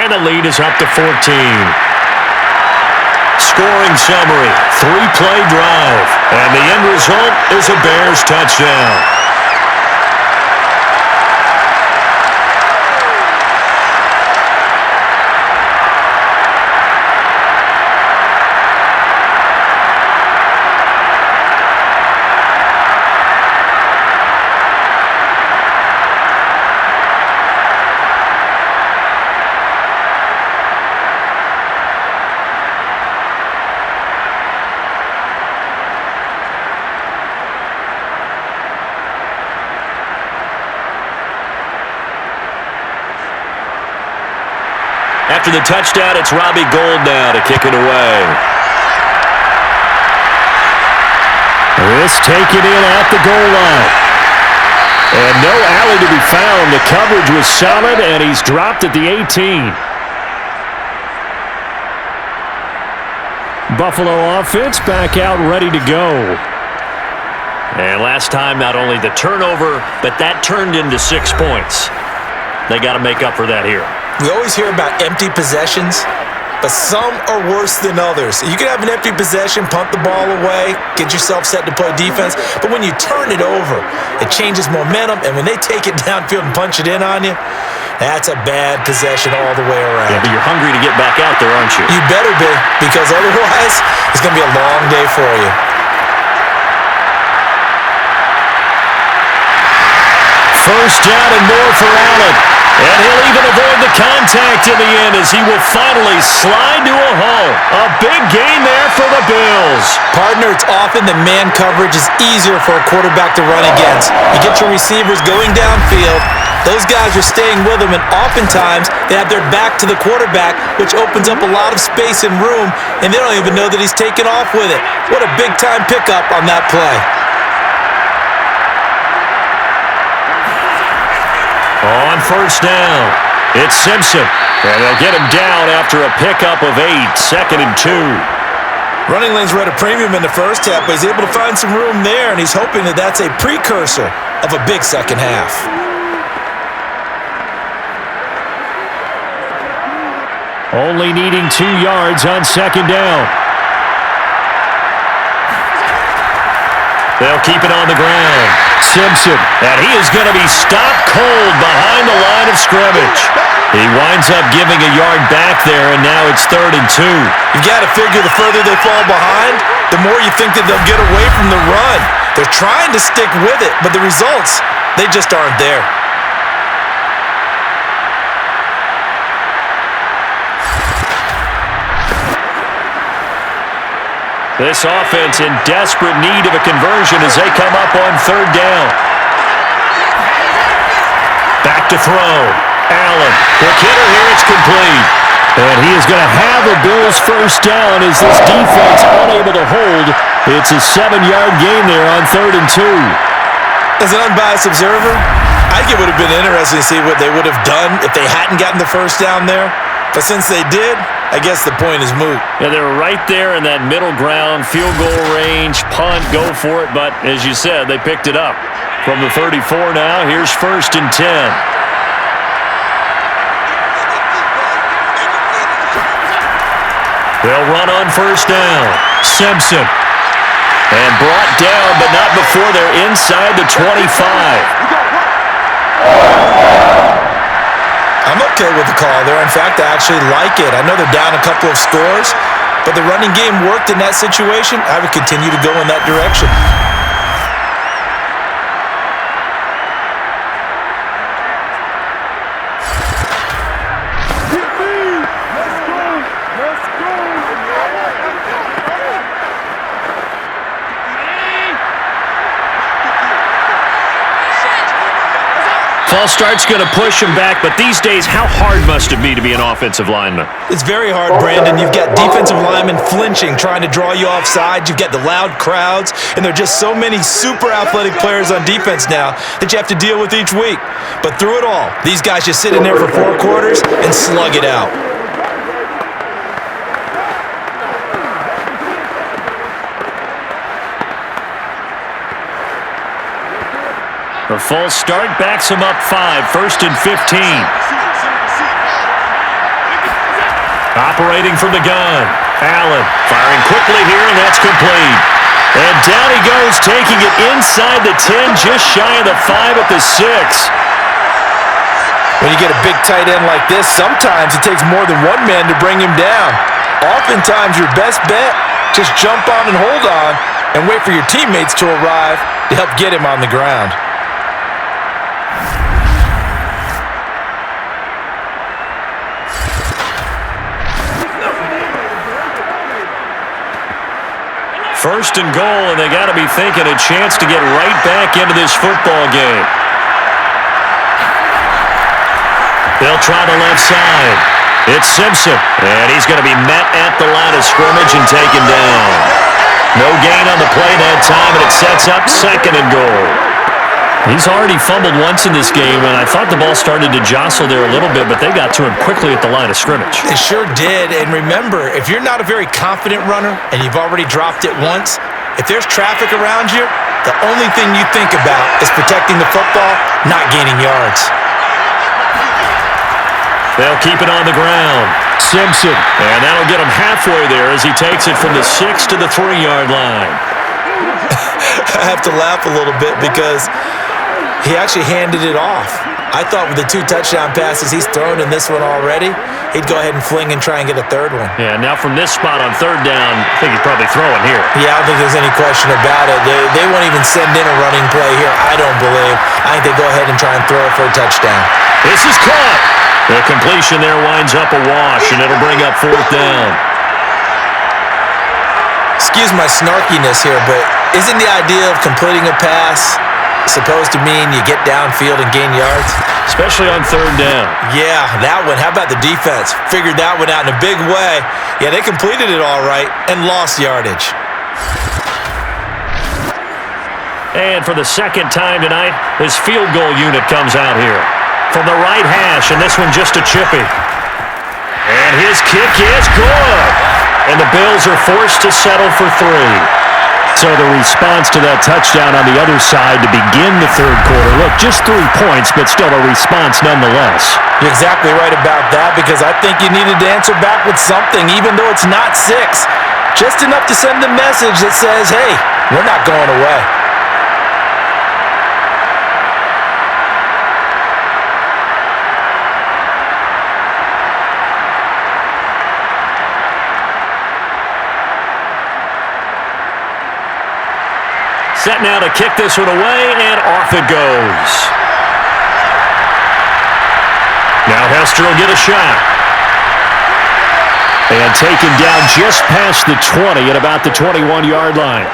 And the lead is up to 14. Scoring summary, 3-play drive. And the end result is a Bears touchdown. After the touchdown, it's Robbie Gould now to kick it away. This taken in at the goal line. And no alley to be found. The coverage was solid, and he's dropped at the 18. Buffalo offense back out ready to go. And last time, not only the turnover, but that turned into 6 points. They got to make up for that here. We always hear about empty possessions, but some are worse than others. You can have an empty possession, punt the ball away, get yourself set to play defense, but when you turn it over, it changes momentum, and when they take it downfield and punch it in on you, that's a bad possession all the way around. Yeah, but you're hungry to get back out there, aren't you? You better be, because otherwise, it's going to be a long day for you. First down and more for Allen. And he'll even avoid the contact in the end as he will finally slide to a hole. A big gain there for the Bills. Partner, it's often the man coverage is easier for a quarterback to run against. You get your receivers going downfield. Those guys are staying with him, and oftentimes they have their back to the quarterback, which opens up a lot of space and room, and they don't even know that he's taken off with it. What a big-time pickup on that play. On first down, it's Simpson. And they'll get him down after a pickup of 8, 2nd and 2. Running lanes were at a premium in the first half, but he's able to find some room there, and he's hoping that that's a precursor of a big second half. Only needing 2 yards on second down. They'll keep it on the ground. Simpson. And he is going to be stopped cold behind the line of scrimmage. He winds up giving a yard back there, and now it's 3rd and 2. You've got to figure the further they fall behind, the more you think that they'll get away from the run. They're trying to stick with it, but the results, they just aren't there. This offense in desperate need of a conversion as they come up on 3rd down. Back to throw. Allen. Quick hitter here. It's complete. And he is going to have a Bills first down as this defense unable to hold. It's a 7-yard gain there on 3rd and 2. As an unbiased observer, I think it would have been interesting to see what they would have done if they hadn't gotten the first down there. But since they did, I guess the point is moot. Yeah, they were right there in that middle ground, field goal range, punt, go for it. But as you said, they picked it up. From the 34 now, here's 1st and 10. They'll run on 1st down. Simpson. And brought down, but not before they're inside the 25. I'm okay with the call there. In fact, I actually like it. I know they're down a couple of scores, but the running game worked in that situation. I would continue to go in that direction. False start's going to push him back, but these days, how hard must it be to be an offensive lineman? It's very hard, Brandon. You've got defensive linemen flinching, trying to draw you offside. You've got the loud crowds, and there are just so many super athletic players on defense now that you have to deal with each week. But through it all, these guys just sit in there for 4 quarters and slug it out. A false start backs him up 5, 1st and 15. Operating from the gun. Allen firing quickly here, and that's complete. And down he goes, taking it inside the 10, just shy of the 5 at the 6. When you get a big tight end like this, sometimes it takes more than one man to bring him down. Oftentimes, your best bet, just jump on and hold on and wait for your teammates to arrive to help get him on the ground. First and goal, and they got to be thinking a chance to get right back into this football game. They'll try the left side. It's Simpson, and he's going to be met at the line of scrimmage and taken down. No gain on the play that time, and it sets up 2nd and goal. He's already fumbled once in this game, and I thought the ball started to jostle there a little bit, but they got to him quickly at the line of scrimmage. They sure did, and remember, if you're not a very confident runner and you've already dropped it once, if there's traffic around you, the only thing you think about is protecting the football, not gaining yards. They'll keep it on the ground. Simpson, and that'll get him halfway there as he takes it from the 6 to the 3-yard line. I have to laugh a little bit because he actually handed it off. I thought with the 2 touchdown passes he's thrown in this one already, he'd go ahead and fling and try and get a 3rd one. Yeah, now from this spot on 3rd down, I think he's probably throwing here. Yeah, I don't think there's any question about it. They won't even send in a running play here, I don't believe. I think they go ahead and try and throw it for a touchdown. This is caught. The completion there winds up a wash, and it'll bring up 4th down. Excuse my snarkiness here, but isn't the idea of completing a pass supposed to mean you get downfield and gain yards? Especially on 3rd down. Yeah, that one. How about the defense? Figured that one out in a big way. Yeah, they completed it all right and lost yardage. And for the 2nd time tonight, his field goal unit comes out here. From the right hash, and this one just a chippy. And his kick is good. And the Bills are forced to settle for 3. So the response to that touchdown on the other side to begin the 3rd quarter. Look, just 3 points, but still a response nonetheless. You're exactly right about that, because I think you needed to answer back with something, even though it's not 6. Just enough to send the message that says, hey, we're not going away. Set now to kick this one away, and off it goes. Now Hester will get a shot. And taken down just past the 20 at about the 21-yard line.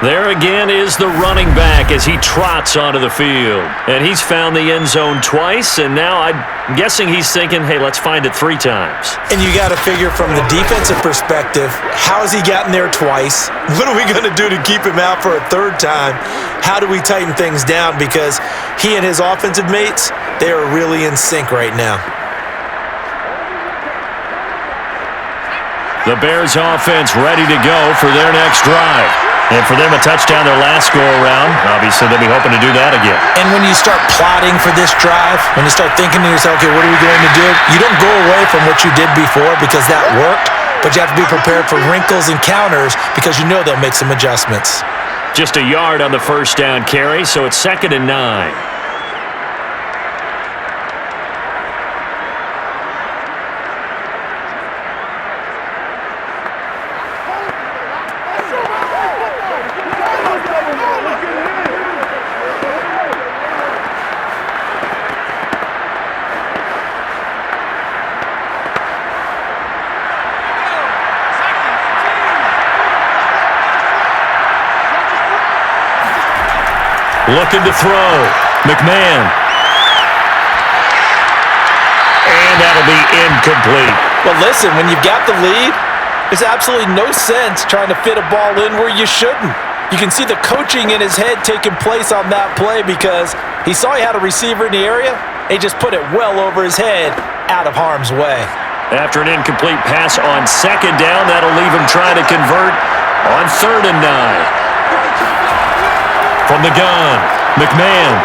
There again is the running back as he trots onto the field. And he's found the end zone twice, and now I'm guessing he's thinking, hey, let's find it 3 times. And you got to figure from the defensive perspective, how has he gotten there twice? What are we going to do to keep him out for a 3rd time? How do we tighten things down? Because he and his offensive mates, they are really in sync right now. The Bears offense ready to go for their next drive. And for them, a touchdown their last go-around. Obviously, they'll be hoping to do that again. And when you start plotting for this drive, when you start thinking to yourself, okay, what are we going to do? You don't go away from what you did before because that worked, but you have to be prepared for wrinkles and counters because you know they'll make some adjustments. Just a yard on the first down carry, so it's 2nd and 9. Looking to throw. McMahon. And that'll be incomplete. Well, listen, when you've got the lead, there's absolutely no sense trying to fit a ball in where you shouldn't. You can see the coaching in his head taking place on that play because he saw he had a receiver in the area. He just put it well over his head out of harm's way. After an incomplete pass on 2nd down, that'll leave him trying to convert on 3rd and 9. From the gun, McMahon.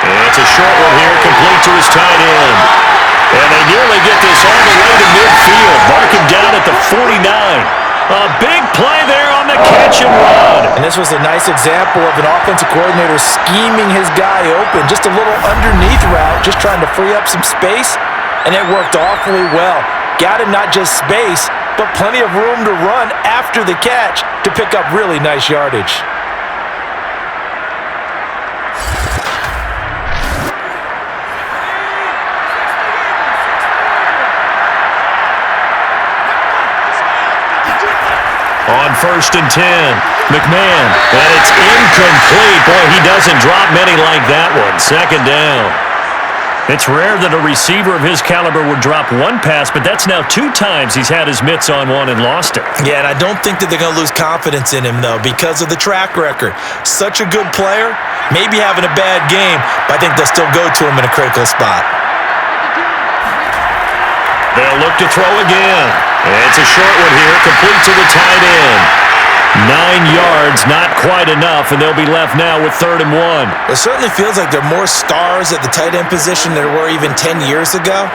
It's a short one here, complete to his tight end. And they nearly get this all the way to midfield. Mark him down at the 49. A big play there on the catch and run. And this was a nice example of an offensive coordinator scheming his guy open. Just a little underneath route, just trying to free up some space. And it worked awfully well. Got him not just space, but plenty of room to run after the catch to pick up really nice yardage. On 1st and 10, McMahon, and it's incomplete. Boy, he doesn't drop many like that one. 2nd down. It's rare that a receiver of his caliber would drop one pass, but that's now 2 times he's had his mitts on one and lost it. Yeah, and I don't think that they're going to lose confidence in him, though, because of the track record. Such a good player, maybe having a bad game, but I think they'll still go to him in a critical spot. They'll look to throw again. It's a short one here, complete to the tight end. 9 yards, not quite enough, and they'll be left now with 3rd and 1. It certainly feels like there are more stars at the tight end position than there were even 10 years ago.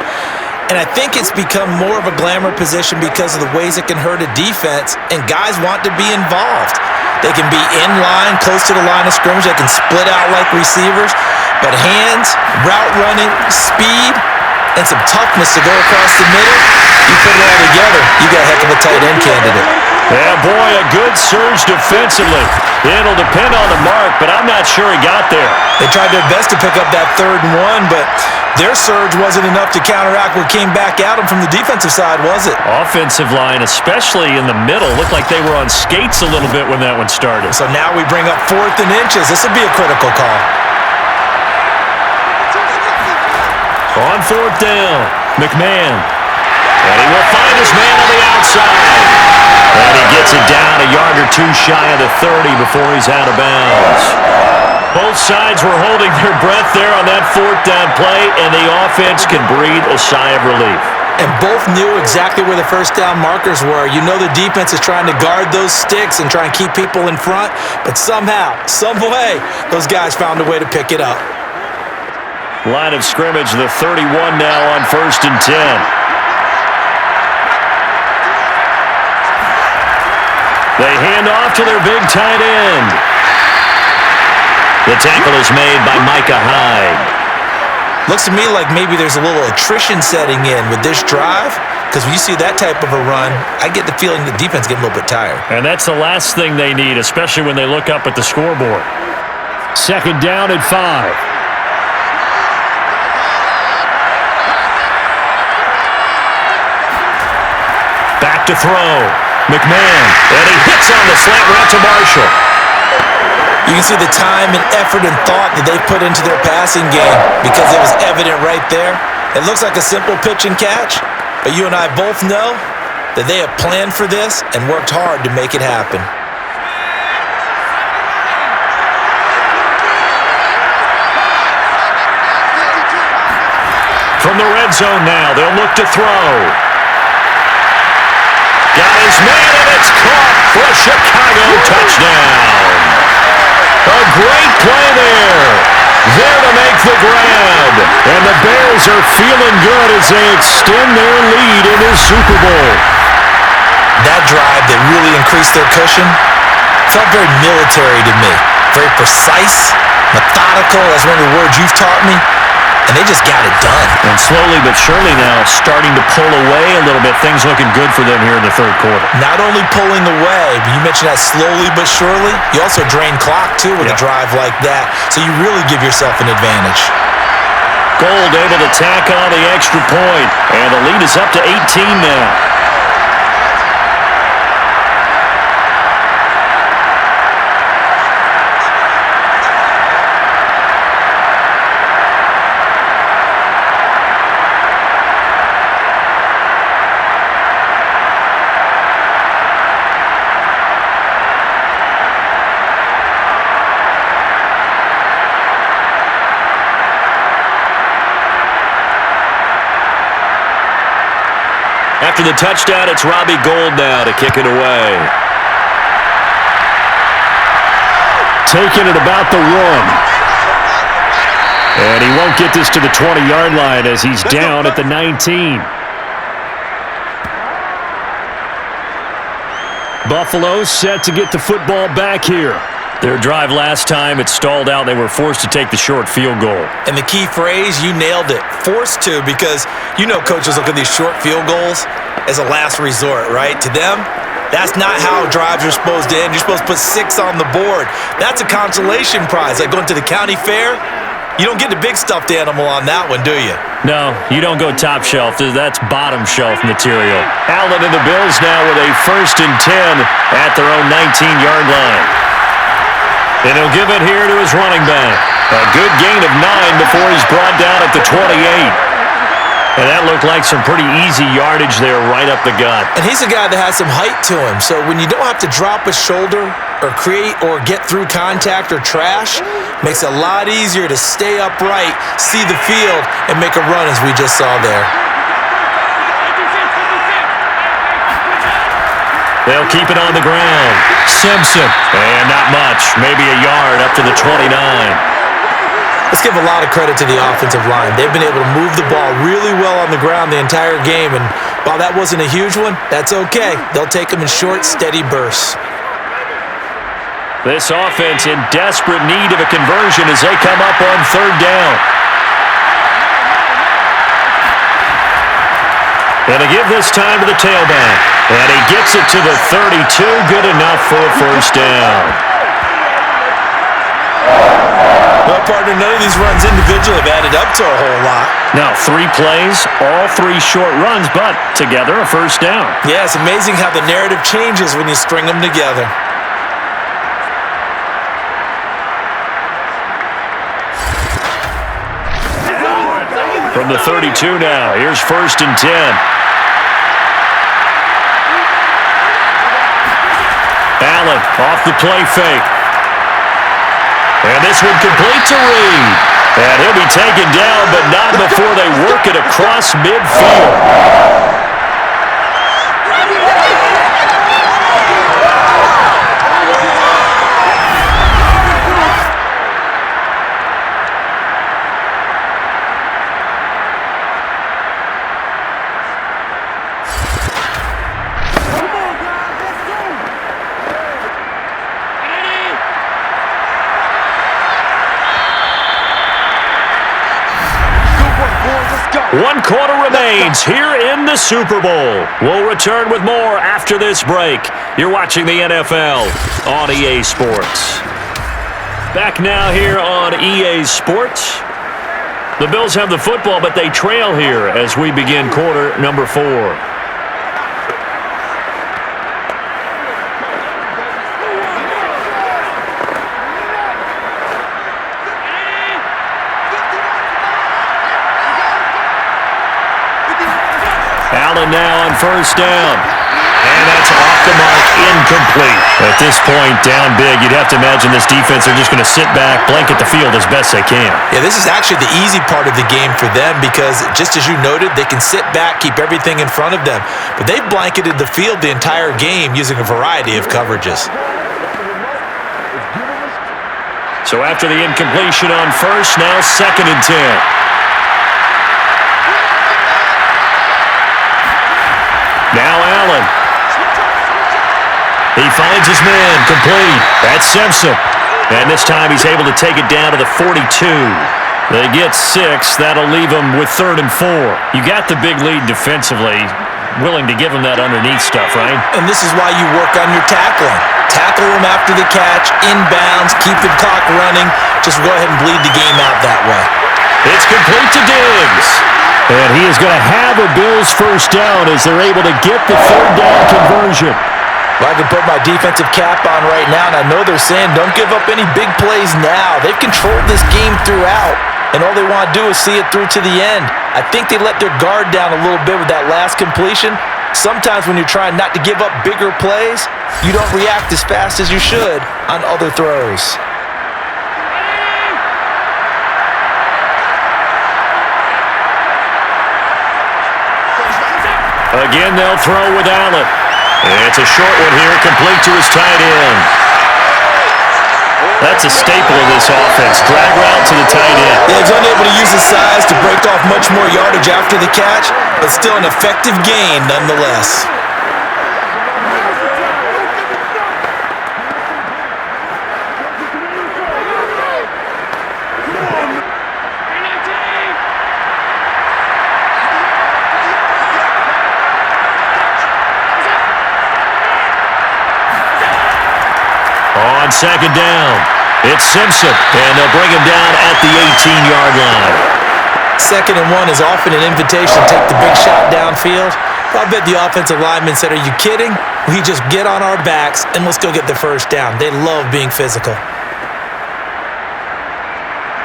And I think it's become more of a glamour position because of the ways it can hurt a defense, and guys want to be involved. They can be in line, close to the line of scrimmage. They can split out like receivers. But hands, route running, speed, and some toughness to go across the middle, you put it all together, you got a heck of a tight end candidate. Yeah, boy, a good surge defensively. It'll depend on the mark, but I'm not sure he got there. They tried their best to pick up that 3rd and 1, but their surge wasn't enough to counteract what came back at them from the defensive side, was it? Offensive line, especially in the middle, looked like they were on skates a little bit when that one started. So now we bring up 4th and inches. This would be a critical call. On 4th down, McMahon. And he will find his man on the outside. And he gets it down a yard or 2 shy of the 30 before he's out of bounds. Both sides were holding their breath there on that 4th down play, and the offense can breathe a sigh of relief. And both knew exactly where the first down markers were. You know the defense is trying to guard those sticks and try and keep people in front, but somehow, some way, those guys found a way to pick it up. Line of scrimmage, the 31 now on 1st and 10. They hand off to their big tight end. The tackle is made by Micah Hyde. Looks to me like maybe there's a little attrition setting in with this drive, because when you see that type of a run, I get the feeling the defense getting a little bit tired. And that's the last thing they need, especially when they look up at the scoreboard. 2nd down and 5. Back to throw. McMahon, and he hits on the slant route to Marshall. You can see the time and effort and thought that they put into their passing game because it was evident right there. It looks like a simple pitch and catch, but you and I both know that they have planned for this and worked hard to make it happen. From the red zone now, they'll look to throw. Got his man, and it's caught for a Chicago touchdown. A great play there. There to make the grab. And the Bears are feeling good as they extend their lead in this Super Bowl. That drive that really increased their cushion felt very military to me. Very precise, methodical, that's one of the words you've taught me. And they just got it done. And slowly but surely now starting to pull away a little bit. Things looking good for them here in the third quarter. Not only pulling away, but you mentioned that slowly but surely. You also drain clock, too, with a drive like that. So you really give yourself an advantage. Gold able to tack on the extra point. And the lead is up to 18 now. After the touchdown, it's Robbie Gould now to kick it away. Taking it about the 1. And he won't get this to the 20-yard line as he's down at the 19. Buffalo set to get the football back here. Their drive last time, it stalled out. They were forced to take the short field goal. And the key phrase, you nailed it. Forced to, because you know coaches look at these short field goals as a last resort, right? To them, that's not how drives are supposed to end. You're supposed to put 6 on the board. That's a consolation prize. Like going to the county fair, you don't get the big stuffed animal on that one, do you? No, you don't go top shelf. That's bottom shelf material. Allen and the Bills now with a 1st and 10 at their own 19-yard line. And he'll give it here to his running back. A good gain of 9 before he's brought down at the 28. And that looked like some pretty easy yardage there right up the gut. And he's a guy that has some height to him. So when you don't have to drop a shoulder or create or get through contact or trash, makes it a lot easier to stay upright, see the field, and make a run as we just saw there. They'll keep it on the ground. Simpson. And not much. Maybe a yard up to the 29. Let's give a lot of credit to the offensive line. They've been able to move the ball really well on the ground the entire game. And while that wasn't a huge one, that's okay. They'll take them in short, steady bursts. This offense in desperate need of a conversion as they come up on 3rd down. And they give this time to the tailback. And he gets it to the 32. Good enough for a 1st down. Well, partner, none of these runs individually have added up to a whole lot. Now, 3 plays, all 3 short runs, but together a 1st down. Yeah, it's amazing how the narrative changes when you string them together. From the 32 now, here's 1st and 10. Allen off the play fake. And this one complete to Reed. And he'll be taken down, but not before they work it across midfield. One quarter remains here in the Super Bowl. We'll return with more after this break. You're watching the NFL on EA Sports. Back now here on EA Sports. The Bills have the football, but they trail here as we begin quarter number 4. Allen now on 1st down. And that's off the mark, incomplete. At this point, down big, you'd have to imagine this defense are just going to sit back, blanket the field as best they can. Yeah, this is actually the easy part of the game for them because, just as you noted, they can sit back, keep everything in front of them. But they've blanketed the field the entire game using a variety of coverages. So after the incompletion on first, now 2nd and 10. Now Allen. He finds his man, complete. That's Simpson. And this time he's able to take it down to the 42. They get 6. That'll leave them with 3rd and 4. You got the big lead defensively. Willing to give them that underneath stuff, right? And this is why you work on your tackling. Tackle them after the catch, inbounds, keep the clock running. Just go ahead and bleed the game out that way. It's complete to Diggs. And he is going to have a Bills first down as they're able to get the 3rd down conversion. Well, I can put my defensive cap on right now, and I know they're saying don't give up any big plays now. They've controlled this game throughout, and all they want to do is see it through to the end. I think they let their guard down a little bit with that last completion. Sometimes when you're trying not to give up bigger plays, you don't react as fast as you should on other throws. Again, they'll throw with Allen. It's a short one here, complete to his tight end. That's a staple of this offense. Drag route to the tight end. Yeah, he's unable to use his size to break off much more yardage after the catch, but still an effective gain nonetheless. On 2nd down, it's Simpson, and they'll bring him down at the 18-yard line. 2nd and 1 is often an invitation to take the big shot downfield. I bet the offensive lineman said, "Are you kidding? We just get on our backs and let's go get the first down." They love being physical.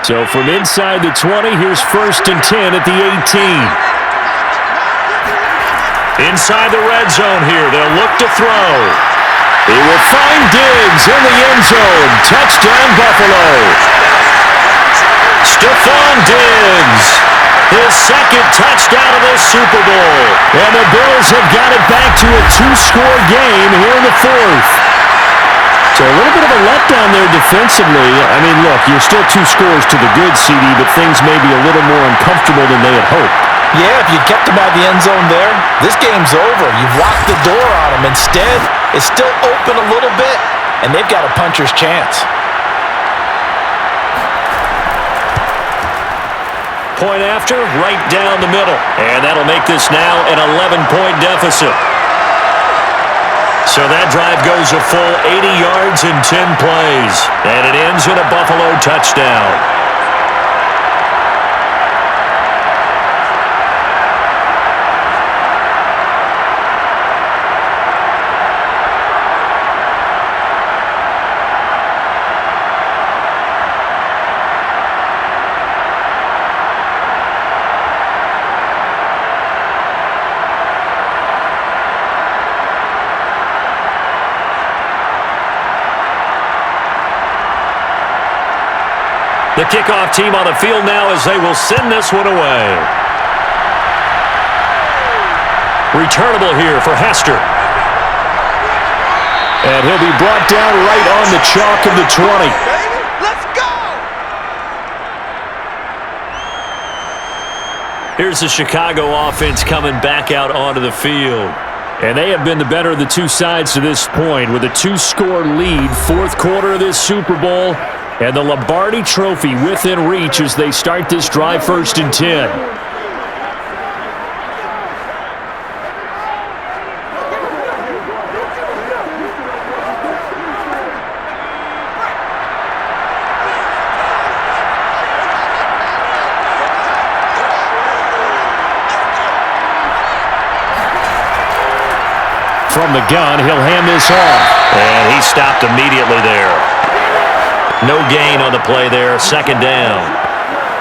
So from inside the 20, here's 1st and 10 at the 18. Inside the red zone here, they'll look to throw. He will find Diggs in the end zone. Touchdown, Buffalo. Stephon Diggs, his 2nd touchdown of this Super Bowl. And the Bills have got it back to a 2-score game here in the 4th. So a little bit of a letdown there defensively. I mean, look, you're still 2 scores to the good, CD, but things may be a little more uncomfortable than they had hoped. Yeah, if you kept him out of the end zone there, this game's over. You've locked the door on him. Instead, it's still open a little bit, and they've got a puncher's chance. Point after, right down the middle. And that'll make this now an 11-point deficit. So that drive goes a full 80 yards in 10 plays. And it ends in a Buffalo touchdown. The kickoff team on the field now as they will send this one away. Returnable here for Hester. And he'll be brought down right on the chalk of the 20. Let's go! Here's the Chicago offense coming back out onto the field. And they have been the better of the 2 sides to this point with a 2-score lead, 4th quarter of this Super Bowl. And the Lombardi Trophy within reach as they start this drive 1st and 10. From the gun, he'll hand this off. And he stopped immediately there. No gain on the play there, 2nd down.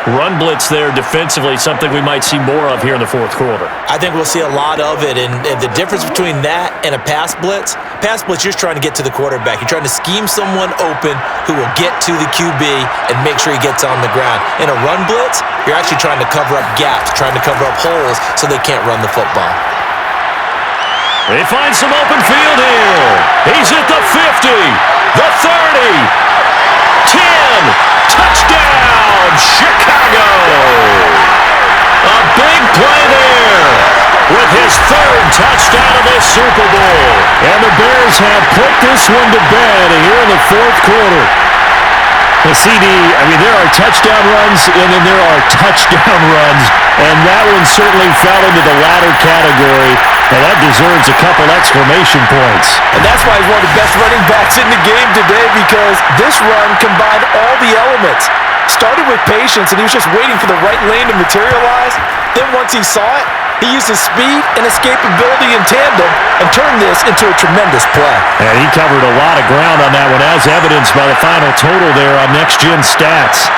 Run blitz there defensively, something we might see more of here in the fourth quarter. I think we'll see a lot of it, and the difference between that and a pass blitz, you're just trying to get to the quarterback. You're trying to scheme someone open who will get to the QB and make sure he gets on the ground. In a run blitz, you're actually trying to cover up gaps, trying to cover up holes so they can't run the football. They find some open field here. He's at the 50, the 30, 10, touchdown, Chicago! A big play there with his third touchdown of this Super Bowl. And the Bears have put this one to bed here in the fourth quarter. The CD, there are touchdown runs, and then there are touchdown runs, and that one certainly fell into the latter category, and that deserves a couple exclamation points. And that's why he's one of the best running backs in the game today, because this run combined all the elements. Started with patience, and he was just waiting for the right lane to materialize. Then once he saw it, he used his speed and escapability in tandem and turned this into a tremendous play. And he covered a lot of ground on that one, as evidenced by the final total there on Next Gen Stats.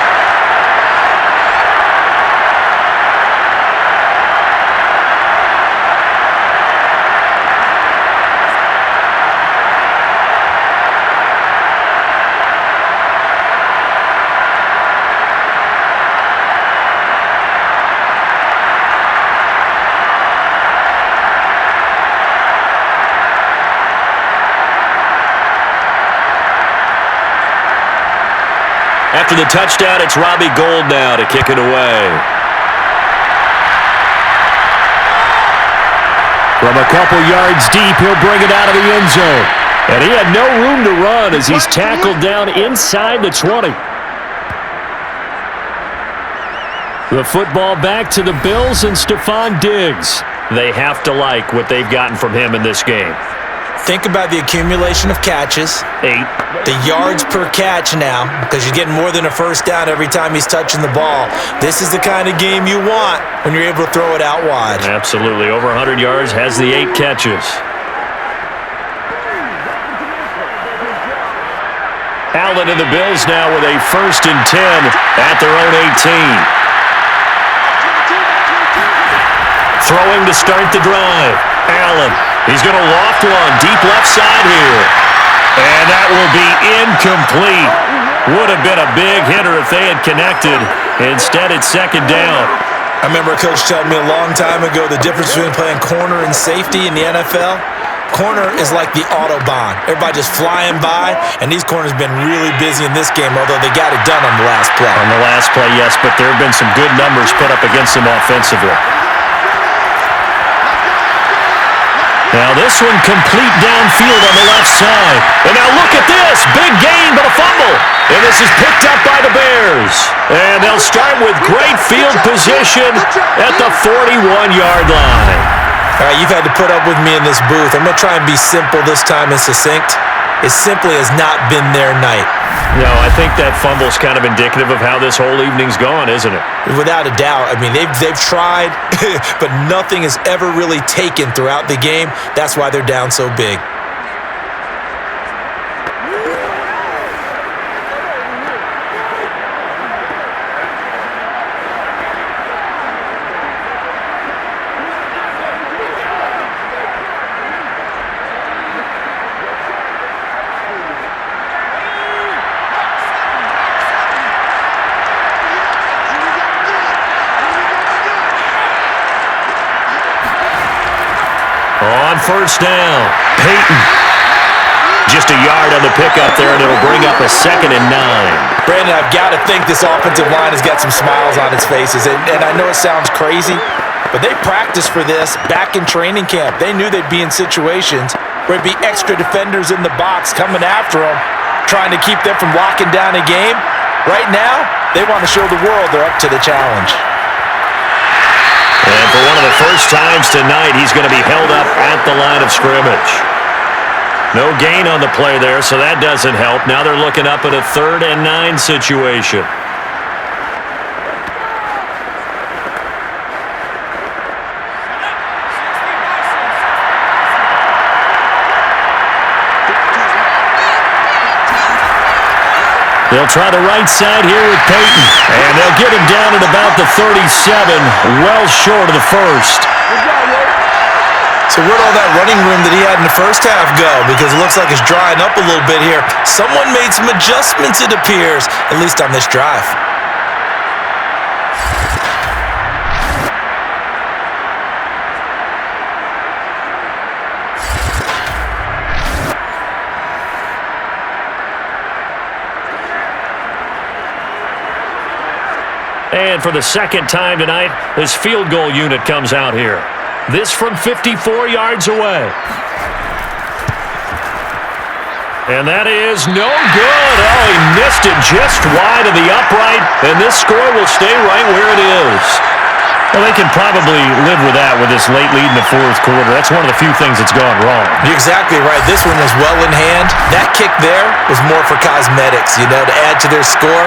After the touchdown, it's Robbie Gould now to kick it away. From a couple yards deep, he'll bring it out of the end zone. And he had no room to run as he's tackled down inside the 20. The football back to the Bills and Stephon Diggs. They have to like what they've gotten from him in this game. Think about the accumulation of catches. 8. The yards per catch now, because you're getting more than a first down every time he's touching the ball. This is the kind of game you want when you're able to throw it out wide. Absolutely. Over 100 yards, has the 8 catches. Allen and the Bills now with a 1st and 10 at their own 18. Throwing to start the drive. Allen. He's going to loft one. Deep left side here. And that will be incomplete. Would have been a big hitter if they had connected. Instead, it's 2nd down. I remember a coach telling me a long time ago the difference between playing corner and safety in the NFL. Corner is like the Autobahn. Everybody just flying by, and these corners have been really busy in this game, although they got it done on the last play. On the last play, yes, but there have been some good numbers put up against them offensively. Now this one complete downfield on the left side. And now look at this. Big gain, but a fumble. And this is picked up by the Bears. And they'll start with great field position at the 41-yard line. All right, you've had to put up with me in this booth. I'm going to try and be simple this time and succinct. It simply has not been their night. No, I think that fumble's kind of indicative of how this whole evening's gone, isn't it? Without a doubt. I mean, they've tried, but nothing has ever really taken throughout the game. That's why they're down so big. On 1st down, Peyton. Just a yard on the pickup there, and it'll bring up a 2nd and 9. Brandon, I've got to think this offensive line has got some smiles on its faces. And I know it sounds crazy, but they practiced for this back in training camp. They knew they'd be in situations where it'd be extra defenders in the box coming after them, trying to keep them from locking down a game. Right now, they want to show the world they're up to the challenge. And for one of the first times tonight, he's going to be held up at the line of scrimmage. No gain on the play there, so that doesn't help. Now they're looking up at a 3rd and 9 situation. They'll try the right side here with Peyton. And they'll get him down at about the 37, well short of the first. So where'd all that running room that he had in the first half go? Because it looks like it's drying up a little bit here. Someone made some adjustments, it appears, at least on this drive. And for the second time tonight, this field goal unit comes out here. This from 54 yards away. And that is no good. Oh, he missed it just wide of the upright, and this score will stay right where it is. Well, they can probably live with that with this late lead in the fourth quarter. That's one of the few things that's gone wrong. You're exactly right. This one was well in hand. That kick there was more for cosmetics, to add to their score.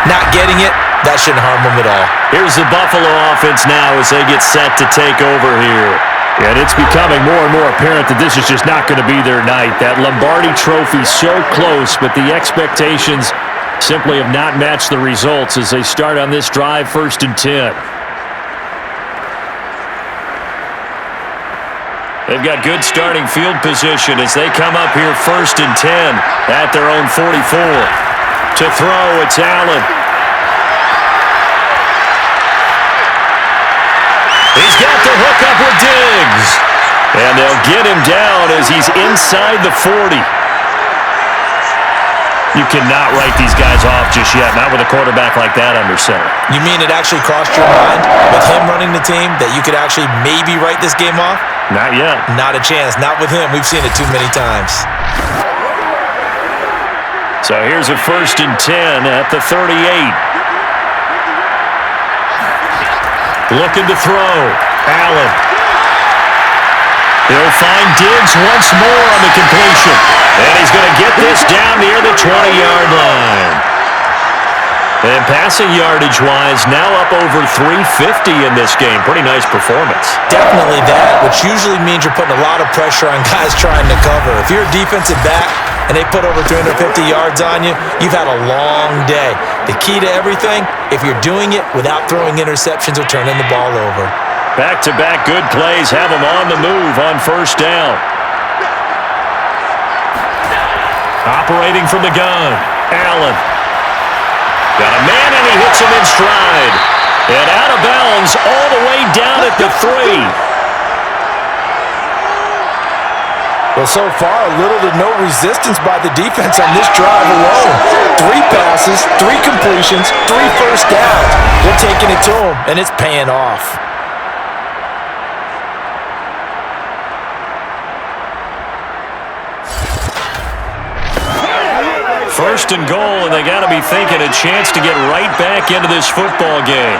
Not getting it, that shouldn't harm them at all. Here's the Buffalo offense now as they get set to take over here. And it's becoming more and more apparent that this is just not going to be their night. That Lombardi trophy so close, but the expectations simply have not matched the results as they start on this drive, 1st and 10. They've got good starting field position as they come up here 1st and 10 at their own 44. To throw, it's Allen. He's got the hookup with Diggs. And they'll get him down as he's inside the 40. You cannot write these guys off just yet, not with a quarterback like that under center. You mean it actually crossed your mind with him running the team that you could actually maybe write this game off? Not yet. Not a chance. Not with him. We've seen it too many times. So here's a 1st and 10 at the 38. Looking to throw. Allen. He'll find Diggs once more on the completion. And he's going to get this down near the 20-yard line. And passing yardage-wise, now up over 350 in this game. Pretty nice performance. Definitely that, which usually means you're putting a lot of pressure on guys trying to cover. If you're a defensive back and they put over 350 yards on you, you've had a long day. The key to everything, if you're doing it without throwing interceptions or turning the ball over. Back-to-back good plays have him on the move on 1st down. Operating from the gun, Allen. Got a man and he hits him in stride. And out of bounds all the way down at the 3. Well, so far, little to no resistance by the defense on this drive alone. 3 passes, 3 completions, 3 first downs. They're taking it to them, and it's paying off. First and goal, and they got to be thinking a chance to get right back into this football game.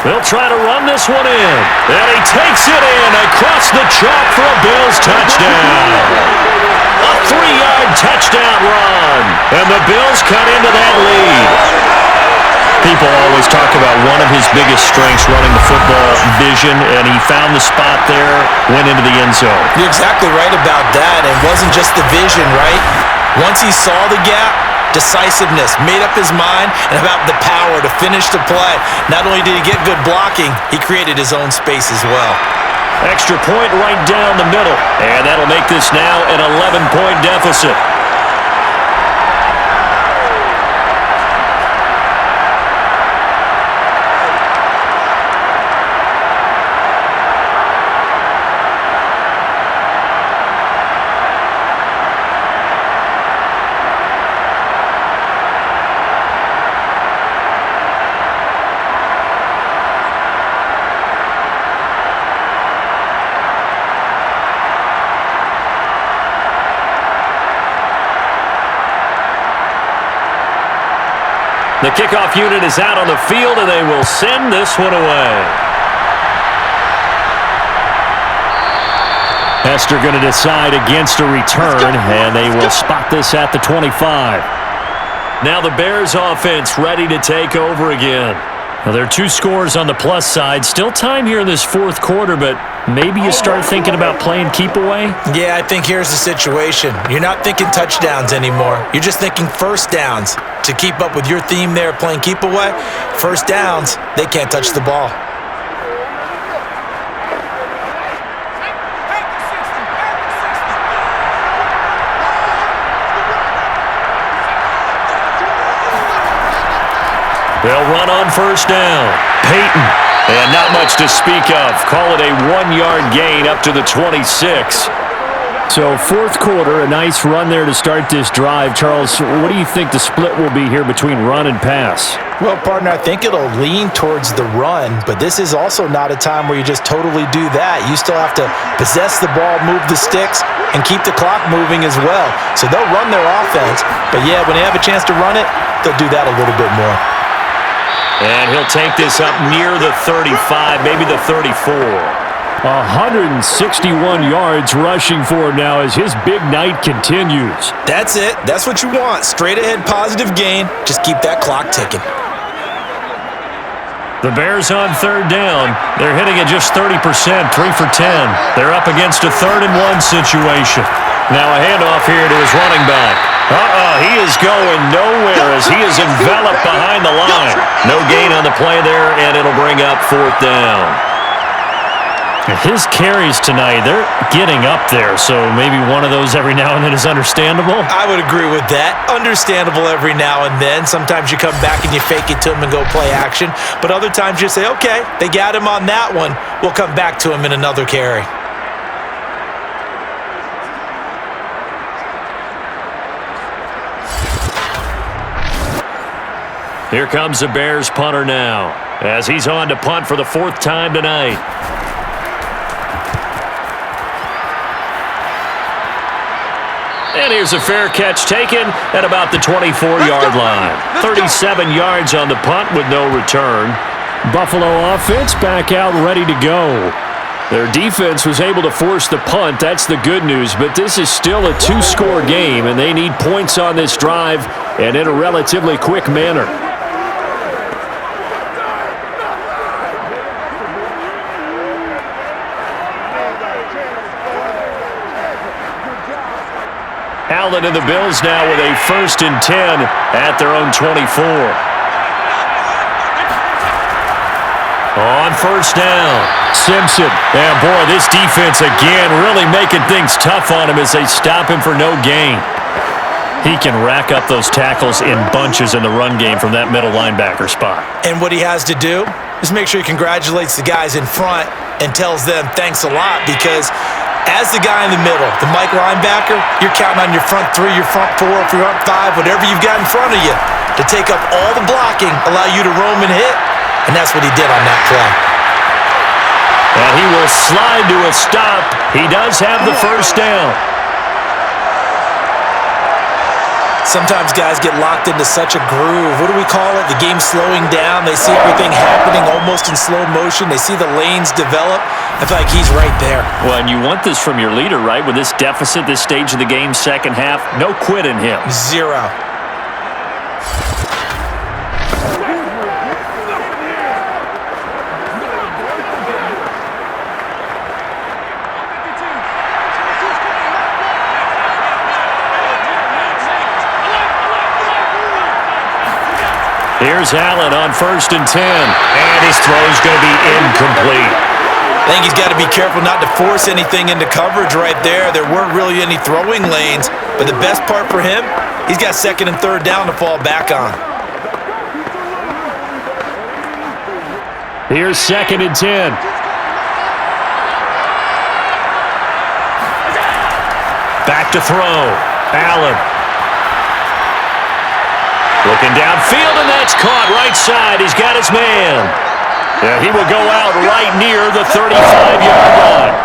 They'll try to run this one in. And he takes it in across the chalk for a Bills touchdown. A 3-yard touchdown run. And the Bills cut into that lead. People always talk about one of his biggest strengths running the football, vision, and he found the spot there, went into the end zone. You're exactly right about that. It wasn't just the vision, right? Once he saw the gap, decisiveness, made up his mind, and about the power to finish the play. Not only did he get good blocking, he created his own space as well. Extra point right down the middle, and that'll make this now an 11-point deficit. The kickoff unit is out on the field, and they will send this one away. Hester going to decide against a return, and they will spot this at the 25. Now the Bears offense ready to take over again. Well, there are 2 scores on the plus side. Still time here in this fourth quarter, but maybe you start thinking about playing keep away? Yeah, I think here's the situation. You're not thinking touchdowns anymore. You're just thinking first downs. To keep up with your theme there, playing keep away, first downs, they can't touch the ball. They'll run on first down. Peyton. And not much to speak of. Call it a 1-yard gain up to the 26. So fourth quarter, a nice run there to start this drive. Charles, what do you think the split will be here between run and pass? Well, partner, I think it'll lean towards the run, but this is also not a time where you just totally do that. You still have to possess the ball, move the sticks, and keep the clock moving as well. So they'll run their offense, but yeah, when they have a chance to run it, they'll do that a little bit more. And he'll take this up near the 35, maybe the 34. 161 yards rushing for him now as his big night continues. That's it. That's what you want. Straight ahead positive gain. Just keep that clock ticking. The Bears on third down. They're hitting at just 30%, 3 for 10. They're up against a 3rd and 1 situation. Now a handoff here to his running back. He is going nowhere as he is enveloped behind the line. No gain on the play there, and it'll bring up 4th down. His carries tonight, they're getting up there, so maybe one of those every now and then is understandable. I would agree with that. Understandable every now and then. Sometimes you come back and you fake it to him and go play action, but other times you say, okay, they got him on that one. We'll come back to him in another carry. Here comes the Bears punter now as he's on to punt for the 4th time tonight. And here's a fair catch taken at about the 24-yard line. 37 yards on the punt with no return. Buffalo offense back out ready to go. Their defense was able to force the punt. That's the good news. But this is still a 2-score game, and they need points on this drive and in a relatively quick manner. Allen and the Bills now with a 1st and 10 at their own 24. On first down, Simpson. And boy, this defense again really making things tough on him as they stop him for no gain. He can rack up those tackles in bunches in the run game from that middle linebacker spot. And what he has to do is make sure he congratulates the guys in front and tells them thanks a lot, because as the guy in the middle, the Mike linebacker, you're counting on your front 3, your front 4, front 5, whatever you've got in front of you to take up all the blocking, allow you to roam and hit, and that's what he did on that play. And he will slide to a stop. He does have the 1st down. Sometimes guys get locked into such a groove. What do we call it? The game slowing down. They see everything happening almost in slow motion. They see the lanes develop. I feel like he's right there. Well, and you want this from your leader, right? With this deficit, this stage of the game, second half, no quit in him. 0. Here's Allen on 1st and 10. And his throw's going to be incomplete. I think he's got to be careful not to force anything into coverage right there. There weren't really any throwing lanes, but the best part for him, he's got 2nd and 3rd down to fall back on. Here's 2nd and 10. Back to throw. Allen. Looking downfield, and that's caught right side. He's got his man. Yeah, he will go out right near the 35-yard line.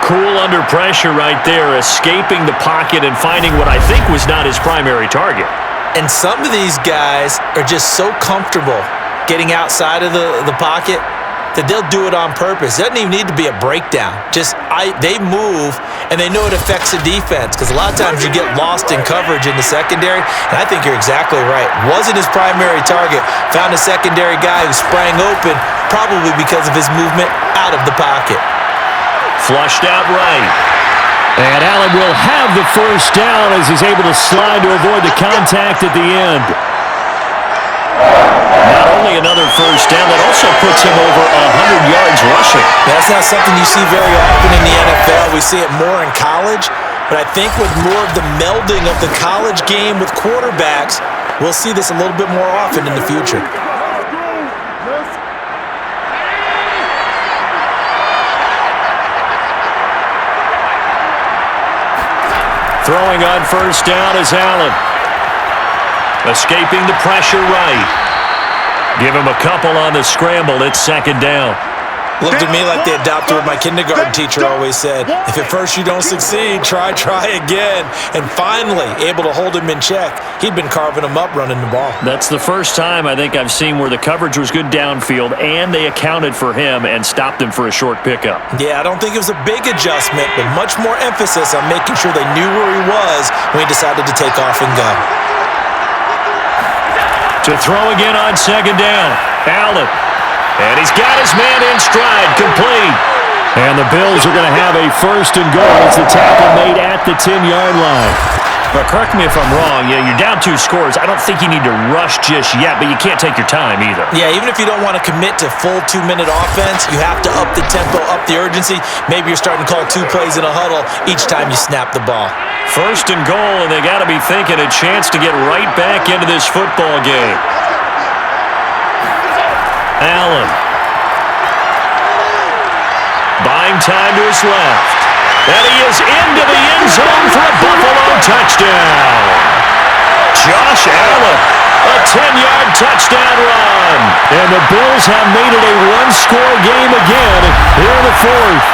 Cool under pressure right there, escaping the pocket and finding what I think was not his primary target. And some of these guys are just so comfortable getting outside of the pocket that they'll do it on purpose. It doesn't even need to be a breakdown. They move, and they know it affects the defense because a lot of times you get lost in coverage in the secondary, and I think you're exactly right. Wasn't his primary target. Found a secondary guy who sprang open, probably because of his movement out of the pocket. Flushed out right. And Allen will have the first down as he's able to slide to avoid the contact at the end. Not only another first down, that also puts him over 100 yards rushing. That's not something you see very often in the NFL. We see it more in college, but I think with more of the melding of the college game with quarterbacks, we'll see this a little bit more often in the future. Throwing on first down is Allen. Escaping the pressure right. Give him a couple on the scramble. It's second down. Looked at me like they adopted what my kindergarten teacher always said. If at first you don't succeed, try again. And finally, able to hold him in check. He'd been carving him up running the ball. That's the first time I think I've seen where the coverage was good downfield and they accounted for him and stopped him for a short pickup. Yeah, I don't think it was a big adjustment, but much more emphasis on making sure they knew where he was when he decided to take off and go. To throw again on second down, Allen. And he's got his man in stride, complete. And the Bills are going to have a first and goal. It's the tackle made at the 10-yard line. But correct me if I'm wrong, you're down 2 scores. I don't think you need to rush just yet, but you can't take your time either. Yeah, even if you don't want to commit to full 2-minute offense, you have to up the tempo, up the urgency. Maybe you're starting to call 2 plays in a huddle each time you snap the ball. First and goal, and they got to be thinking a chance to get right back into this football game. Allen. Buying time to his left. And he is into the end zone for a Buffalo touchdown. Josh Allen, a 10-yard touchdown run. And the Bills have made it a one-score game again here in the fourth.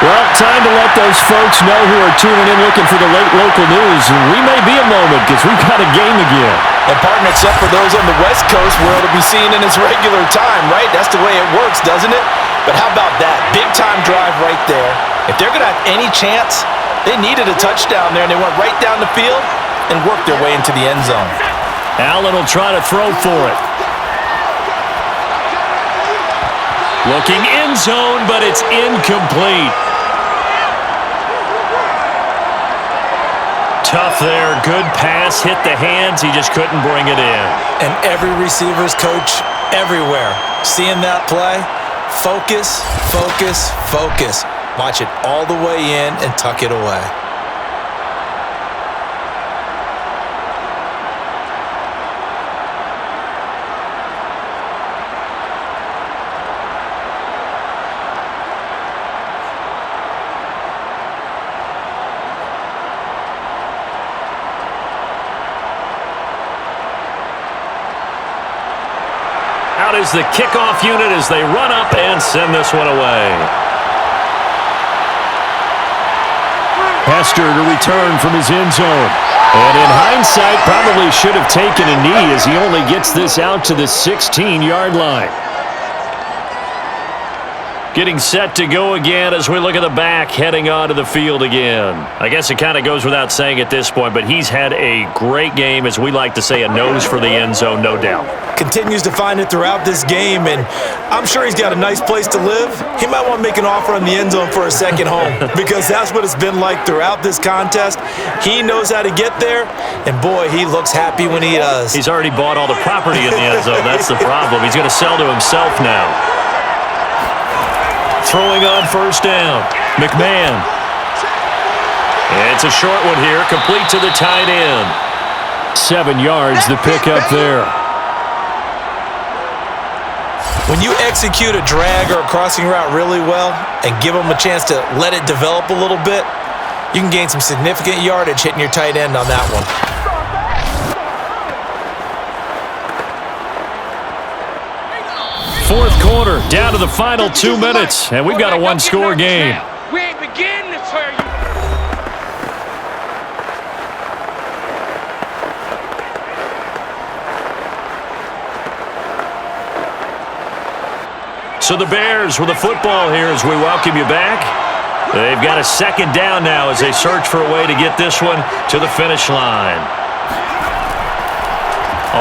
Well, time to let those folks know who are tuning in looking for the late local news. We may be a moment because we've got a game again. And partner, except for those on the West Coast where it'll be seen in its regular time, right? That's the way it works, doesn't it? But how about that? Big-time drive right there. If they're going to have any chance, they needed a touchdown there, and they went right down the field and worked their way into the end zone. Allen will try to throw for it. Looking end zone, but it's incomplete. Tough there. Good pass. Hit the hands. He just couldn't bring it in. And every receiver's coach everywhere. Seeing that play, focus, focus, focus. Watch it all the way in and tuck it away. Out is the kickoff unit as they run up and send this one away. Hester to return from his end zone. And in hindsight, probably should have taken a knee as he only gets this out to the 16-yard line. Getting set to go again as we look at the back heading onto the field again. I guess it kind of goes without saying at this point, but he's had a great game, as we like to say, a nose for the end zone, no doubt. Continues to find it throughout this game, and I'm sure he's got a nice place to live. He might want to make an offer on the end zone for a second home because that's what it's been like throughout this contest. He knows how to get there, and boy, he looks happy when he does. He's already bought all the property in the end zone. That's the problem. He's going to sell to himself now. Throwing on first down, McMahon. It's a short one here, complete to the tight end. 7 yards, the pickup there. When you execute a drag or a crossing route really well and give them a chance to let it develop a little bit, you can gain some significant yardage hitting your tight end on that one. Fourth quarter, down to the final 2 minutes, and we've got a one-score game. We ain't beginning to tear you. So the Bears with the football here as we welcome you back. They've got a second down now as they search for a way to get this one to the finish line.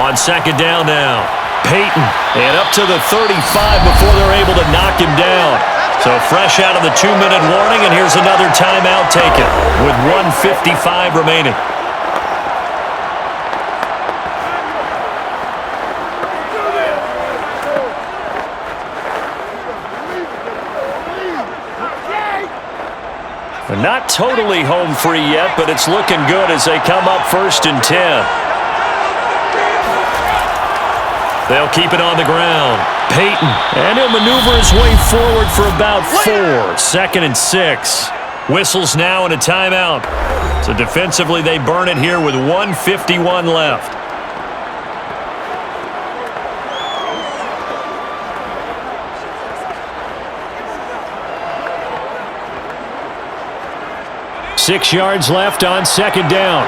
On second down now, Peyton, and up to the 35 before they're able to knock him down. So fresh out of the 2-minute warning, and here's another timeout taken with 1:55 remaining. They're not totally home free yet, but it's looking good as they come up 1st and 10. They'll keep it on the ground. Peyton, and he'll maneuver his way forward for about 4. 2nd and 6. Whistles now and a timeout. So defensively, they burn it here with 1:51 left. Six yards left on second down.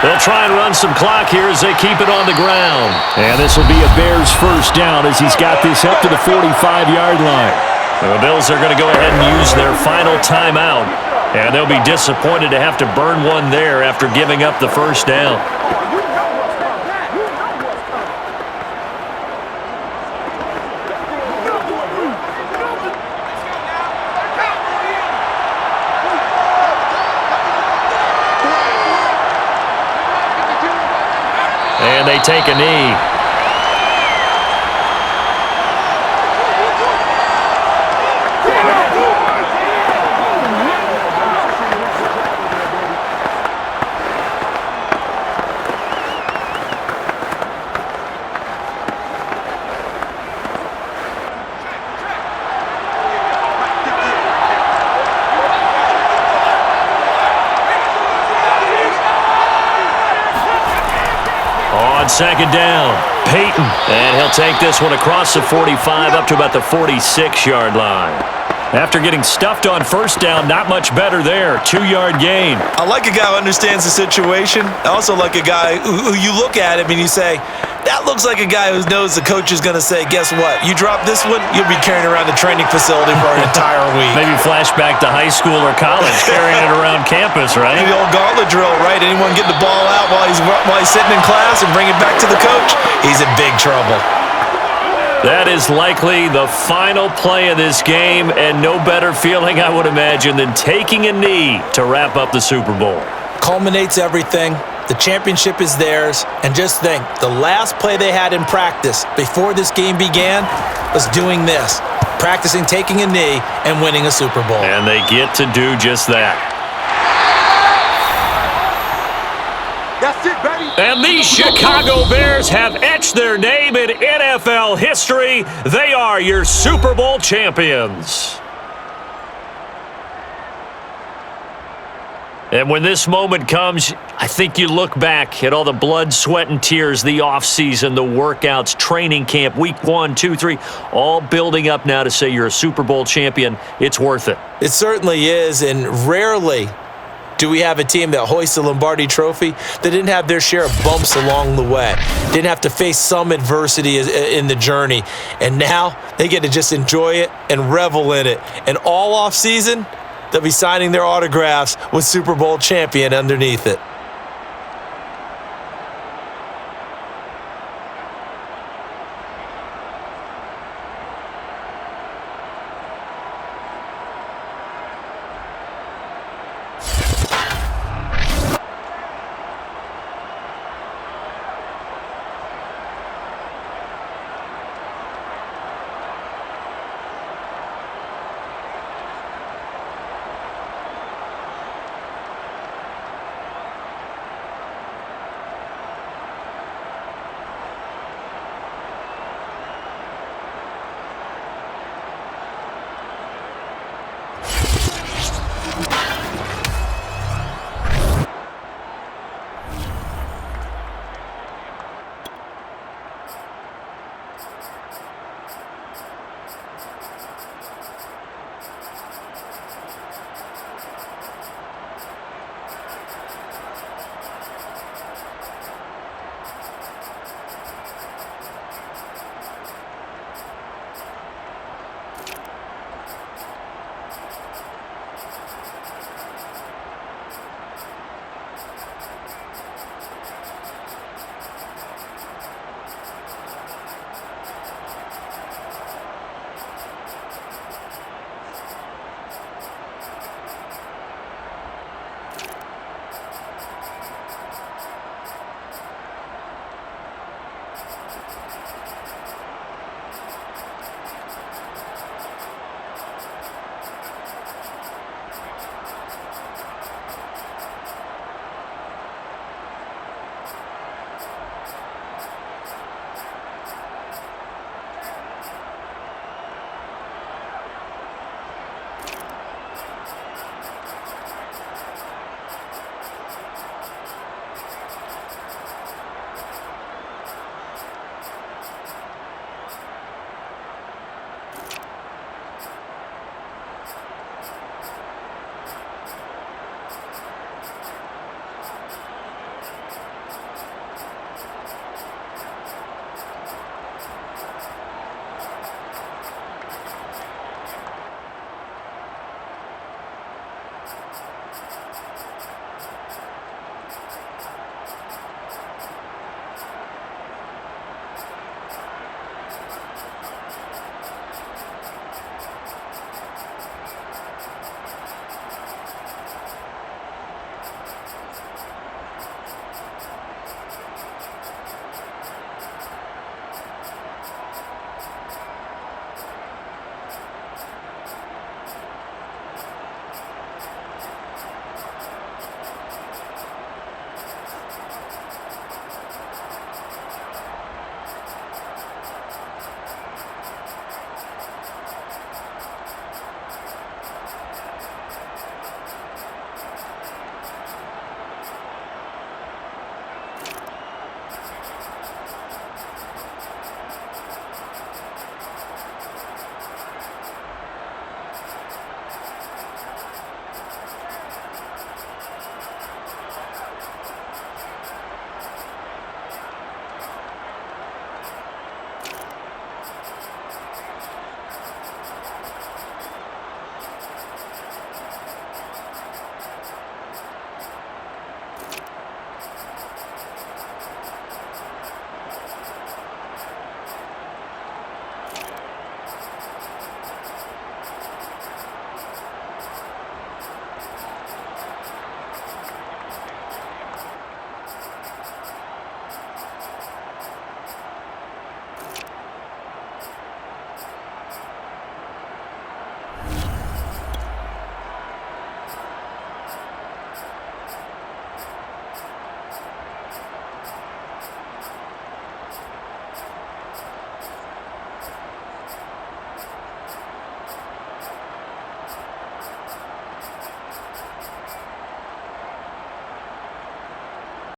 They'll try and run some clock here as they keep it on the ground. And this will be a Bears first down as he's got this up to the 45-yard line. The Bills are going to go ahead and use their final timeout. And they'll be disappointed to have to burn one there after giving up the first down. And they take a knee. Second down, Peyton, and he'll take this one across the 45 up to about the 46-yard line. After getting stuffed on first down, not much better there. 2-yard gain. I like a guy who understands the situation. I also like a guy who you look at him and you say, that looks like a guy who knows the coach is going to say, guess what? You drop this one, you'll be carrying around the training facility for an entire week. Maybe flashback to high school or college, carrying it around campus, right? Maybe the old gauntlet drill, right? Anyone get the ball out while he's sitting in class and bring it back to the coach? He's in big trouble. That is likely the final play of this game, and no better feeling, I would imagine, than taking a knee to wrap up the Super Bowl. Culminates everything. The championship is theirs. And just think, the last play they had in practice before this game began was doing this. Practicing taking a knee and winning a Super Bowl. And they get to do just that. That's it, baby. And the Chicago Bears have etched their name in NFL history. They are your Super Bowl champions. And when this moment comes, I think you look back at all the blood, sweat, and tears, the offseason, the workouts, training camp, week 1, 2, 3, all building up now to say you're a Super Bowl champion. It's worth it. It certainly is, and rarely do we have a team that hoists the Lombardi Trophy that didn't have their share of bumps along the way, didn't have to face some adversity in the journey, and now they get to just enjoy it and revel in it. And all offseason, they'll be signing their autographs with Super Bowl champion underneath it.